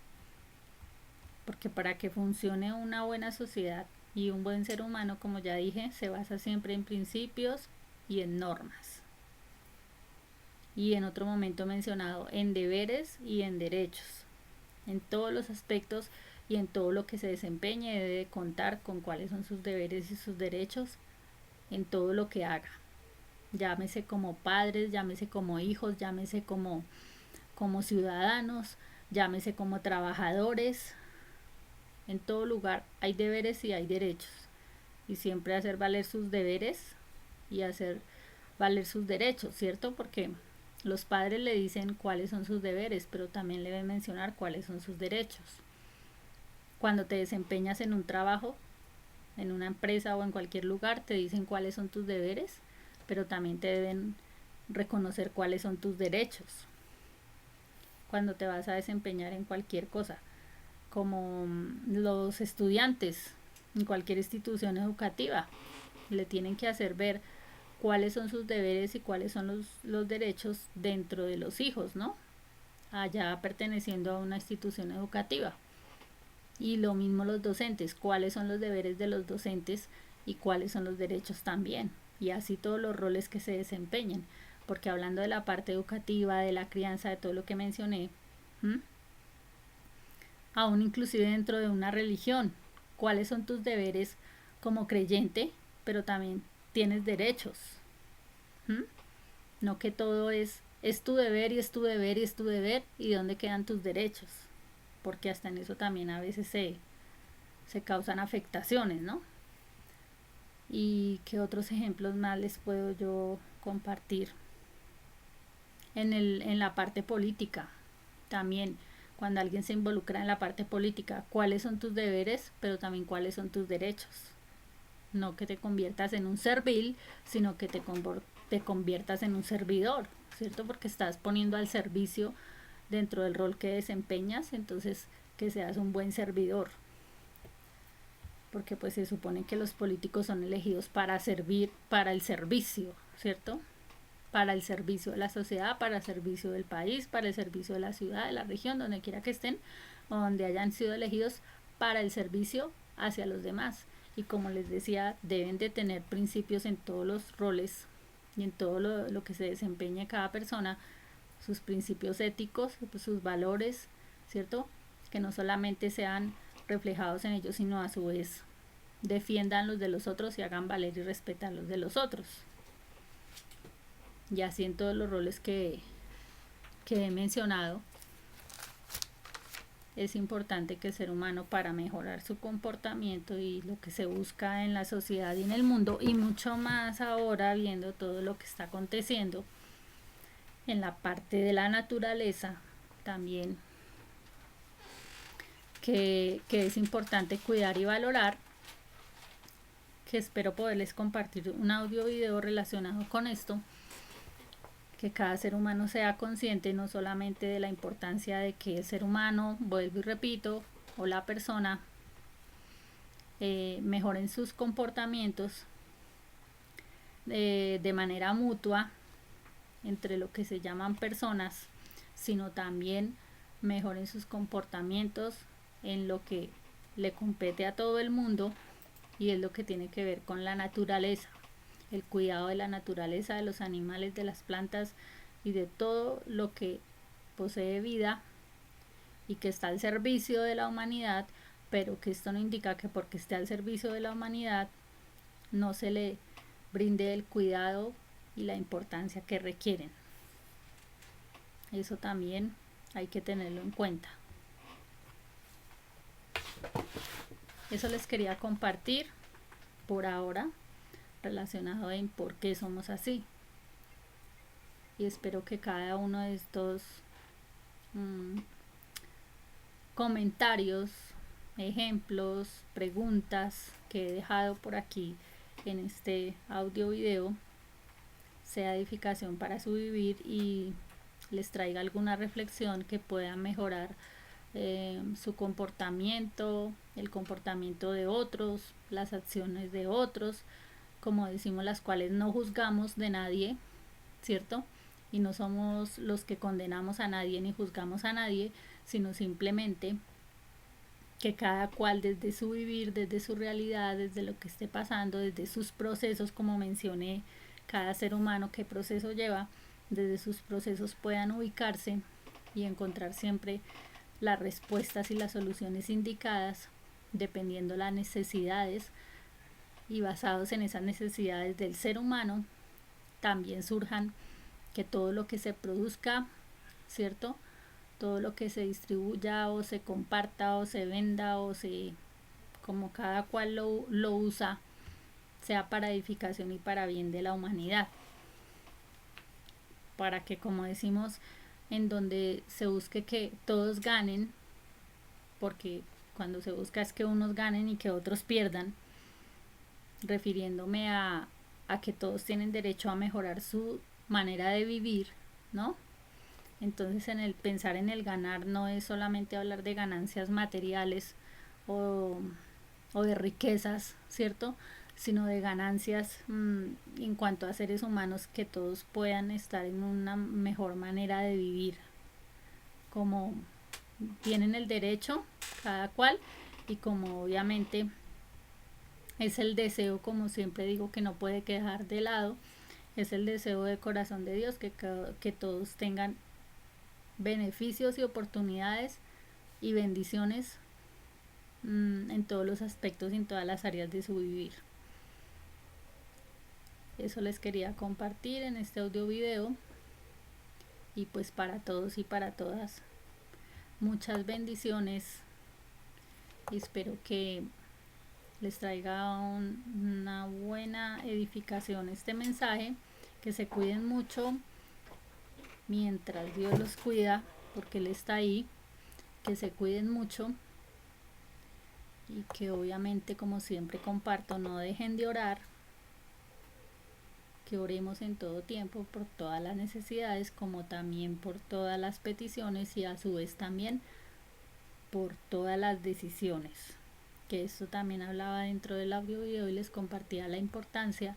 Porque para que funcione una buena sociedad y un buen ser humano, como ya dije, se basa siempre en principios y en normas. Y en otro momento mencionado, en deberes y en derechos. En todos los aspectos y en todo lo que se desempeñe debe de contar con cuáles son sus deberes y sus derechos en todo lo que haga. Llámese como padres, llámese como hijos, llámese como ciudadanos, llámese como trabajadores. En todo lugar hay deberes y hay derechos. Y siempre hacer valer sus deberes y hacer valer sus derechos, ¿cierto? Porque los padres le dicen cuáles son sus deberes, pero también le deben mencionar cuáles son sus derechos. Cuando te desempeñas en un trabajo, en una empresa o en cualquier lugar, te dicen cuáles son tus deberes, pero también te deben reconocer cuáles son tus derechos. Cuando te vas a desempeñar en cualquier cosa, como los estudiantes en cualquier institución educativa, le tienen que hacer ver cuáles son sus deberes y cuáles son los derechos dentro de los hijos, ¿no? Allá perteneciendo a una institución educativa. Y lo mismo los docentes, cuáles son los deberes de los docentes y cuáles son los derechos también. Y así todos los roles que se desempeñen. Porque hablando de la parte educativa, de la crianza, de todo lo que mencioné, aún inclusive dentro de una religión, cuáles son tus deberes como creyente, pero también tienes derechos. No que todo es tu deber y es tu deber y es tu deber, y dónde quedan tus derechos, porque hasta en eso también a veces se causan afectaciones, ¿no? Y qué otros ejemplos más les puedo yo compartir. En la parte política también, cuando alguien se involucra en la parte política, cuáles son tus deberes, pero también cuáles son tus derechos. No que te conviertas en un servil, sino que te conviertas en un servidor, ¿cierto? Porque estás poniendo al servicio dentro del rol que desempeñas, entonces que seas un buen servidor. porque pues se supone que los políticos son elegidos para servir, para el servicio, ¿cierto? Para el servicio de la sociedad, para el servicio del país, para el servicio de la ciudad, de la región, donde quiera que estén, o donde hayan sido elegidos para el servicio hacia los demás. Y como les decía, deben de tener principios en todos los roles y en todo lo que se desempeñe cada persona, sus principios éticos, sus valores, ¿cierto? Que no solamente sean reflejados en ellos, sino a su vez defiendan los de los otros y hagan valer y respetar los de los otros. Y así en todos los roles que he mencionado, es importante que el ser humano, para mejorar su comportamiento y lo que se busca en la sociedad y en el mundo, y mucho más ahora viendo todo lo que está aconteciendo en la parte de la naturaleza también, que es importante cuidar y valorar, que espero poderles compartir un audio video relacionado con esto, que cada ser humano sea consciente no solamente de la importancia de que el ser humano, vuelvo y repito, o la persona mejoren sus comportamientos de manera mutua entre lo que se llaman personas, sino también mejoren sus comportamientos en lo que le compete a todo el mundo, y es lo que tiene que ver con la naturaleza, el cuidado de la naturaleza, de los animales, de las plantas y de todo lo que posee vida y que está al servicio de la humanidad, pero que esto no indica que porque esté al servicio de la humanidad no se le brinde el cuidado y la importancia que requieren. Eso también hay que tenerlo en cuenta. Eso les quería compartir por ahora, relacionado en por qué somos así. Y espero que cada uno de estos comentarios, ejemplos, preguntas que he dejado por aquí en este audio video sea edificación para su vivir y les traiga alguna reflexión que pueda mejorar su comportamiento, el comportamiento de otros, las acciones de otros, como decimos, las cuales no juzgamos de nadie, ¿cierto? Y no somos los que condenamos a nadie ni juzgamos a nadie, sino simplemente que cada cual desde su vivir, desde su realidad, desde lo que esté pasando, desde sus procesos, como mencioné, cada ser humano qué proceso lleva, desde sus procesos puedan ubicarse y encontrar siempre las respuestas y las soluciones indicadas dependiendo las necesidades, y basados en esas necesidades del ser humano también surjan que todo lo que se produzca, ¿cierto? Todo lo que se distribuya o se comparta o se venda o se, como cada cual lo usa, sea para edificación y para bien de la humanidad, para que, como decimos, en donde se busque que todos ganen, porque cuando se busca es que unos ganen y que otros pierdan, refiriéndome a que todos tienen derecho a mejorar su manera de vivir, ¿no? Entonces, en el pensar en el ganar no es solamente hablar de ganancias materiales o de riquezas, ¿cierto? Sino de ganancias en cuanto a seres humanos, que todos puedan estar en una mejor manera de vivir, como tienen el derecho cada cual, y como obviamente es el deseo, como siempre digo, que no puede quedar de lado, es el deseo de corazón de Dios que todos tengan beneficios y oportunidades y bendiciones en todos los aspectos y en todas las áreas de su vivir. Eso les quería compartir en este audio video, y pues para todos y para todas, muchas bendiciones, y espero que les traiga una buena edificación este mensaje, que se cuiden mucho mientras Dios los cuida, porque Él está ahí, que se cuiden mucho y que obviamente, como siempre comparto, no dejen de orar, que oremos en todo tiempo por todas las necesidades, como también por todas las peticiones, y a su vez también por todas las decisiones, que esto también hablaba dentro del audio video y les compartía la importancia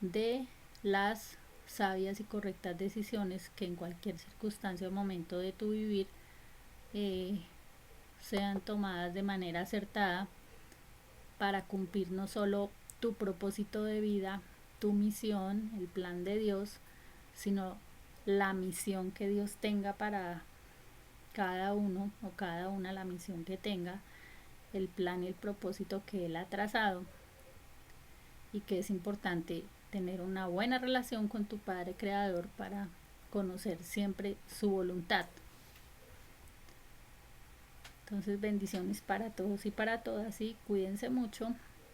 de las sabias y correctas decisiones que en cualquier circunstancia o momento de tu vivir sean tomadas de manera acertada para cumplir no solo tu propósito de vida, tu misión, el plan de Dios, sino la misión que Dios tenga para cada uno o cada una, la misión que tenga, el plan y el propósito que Él ha trazado, y que es importante tener una buena relación con tu Padre Creador para conocer siempre su voluntad. Entonces, bendiciones para todos y para todas, y cuídense mucho,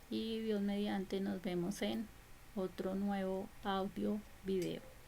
y Dios mediante nos vemos en otro nuevo audio video.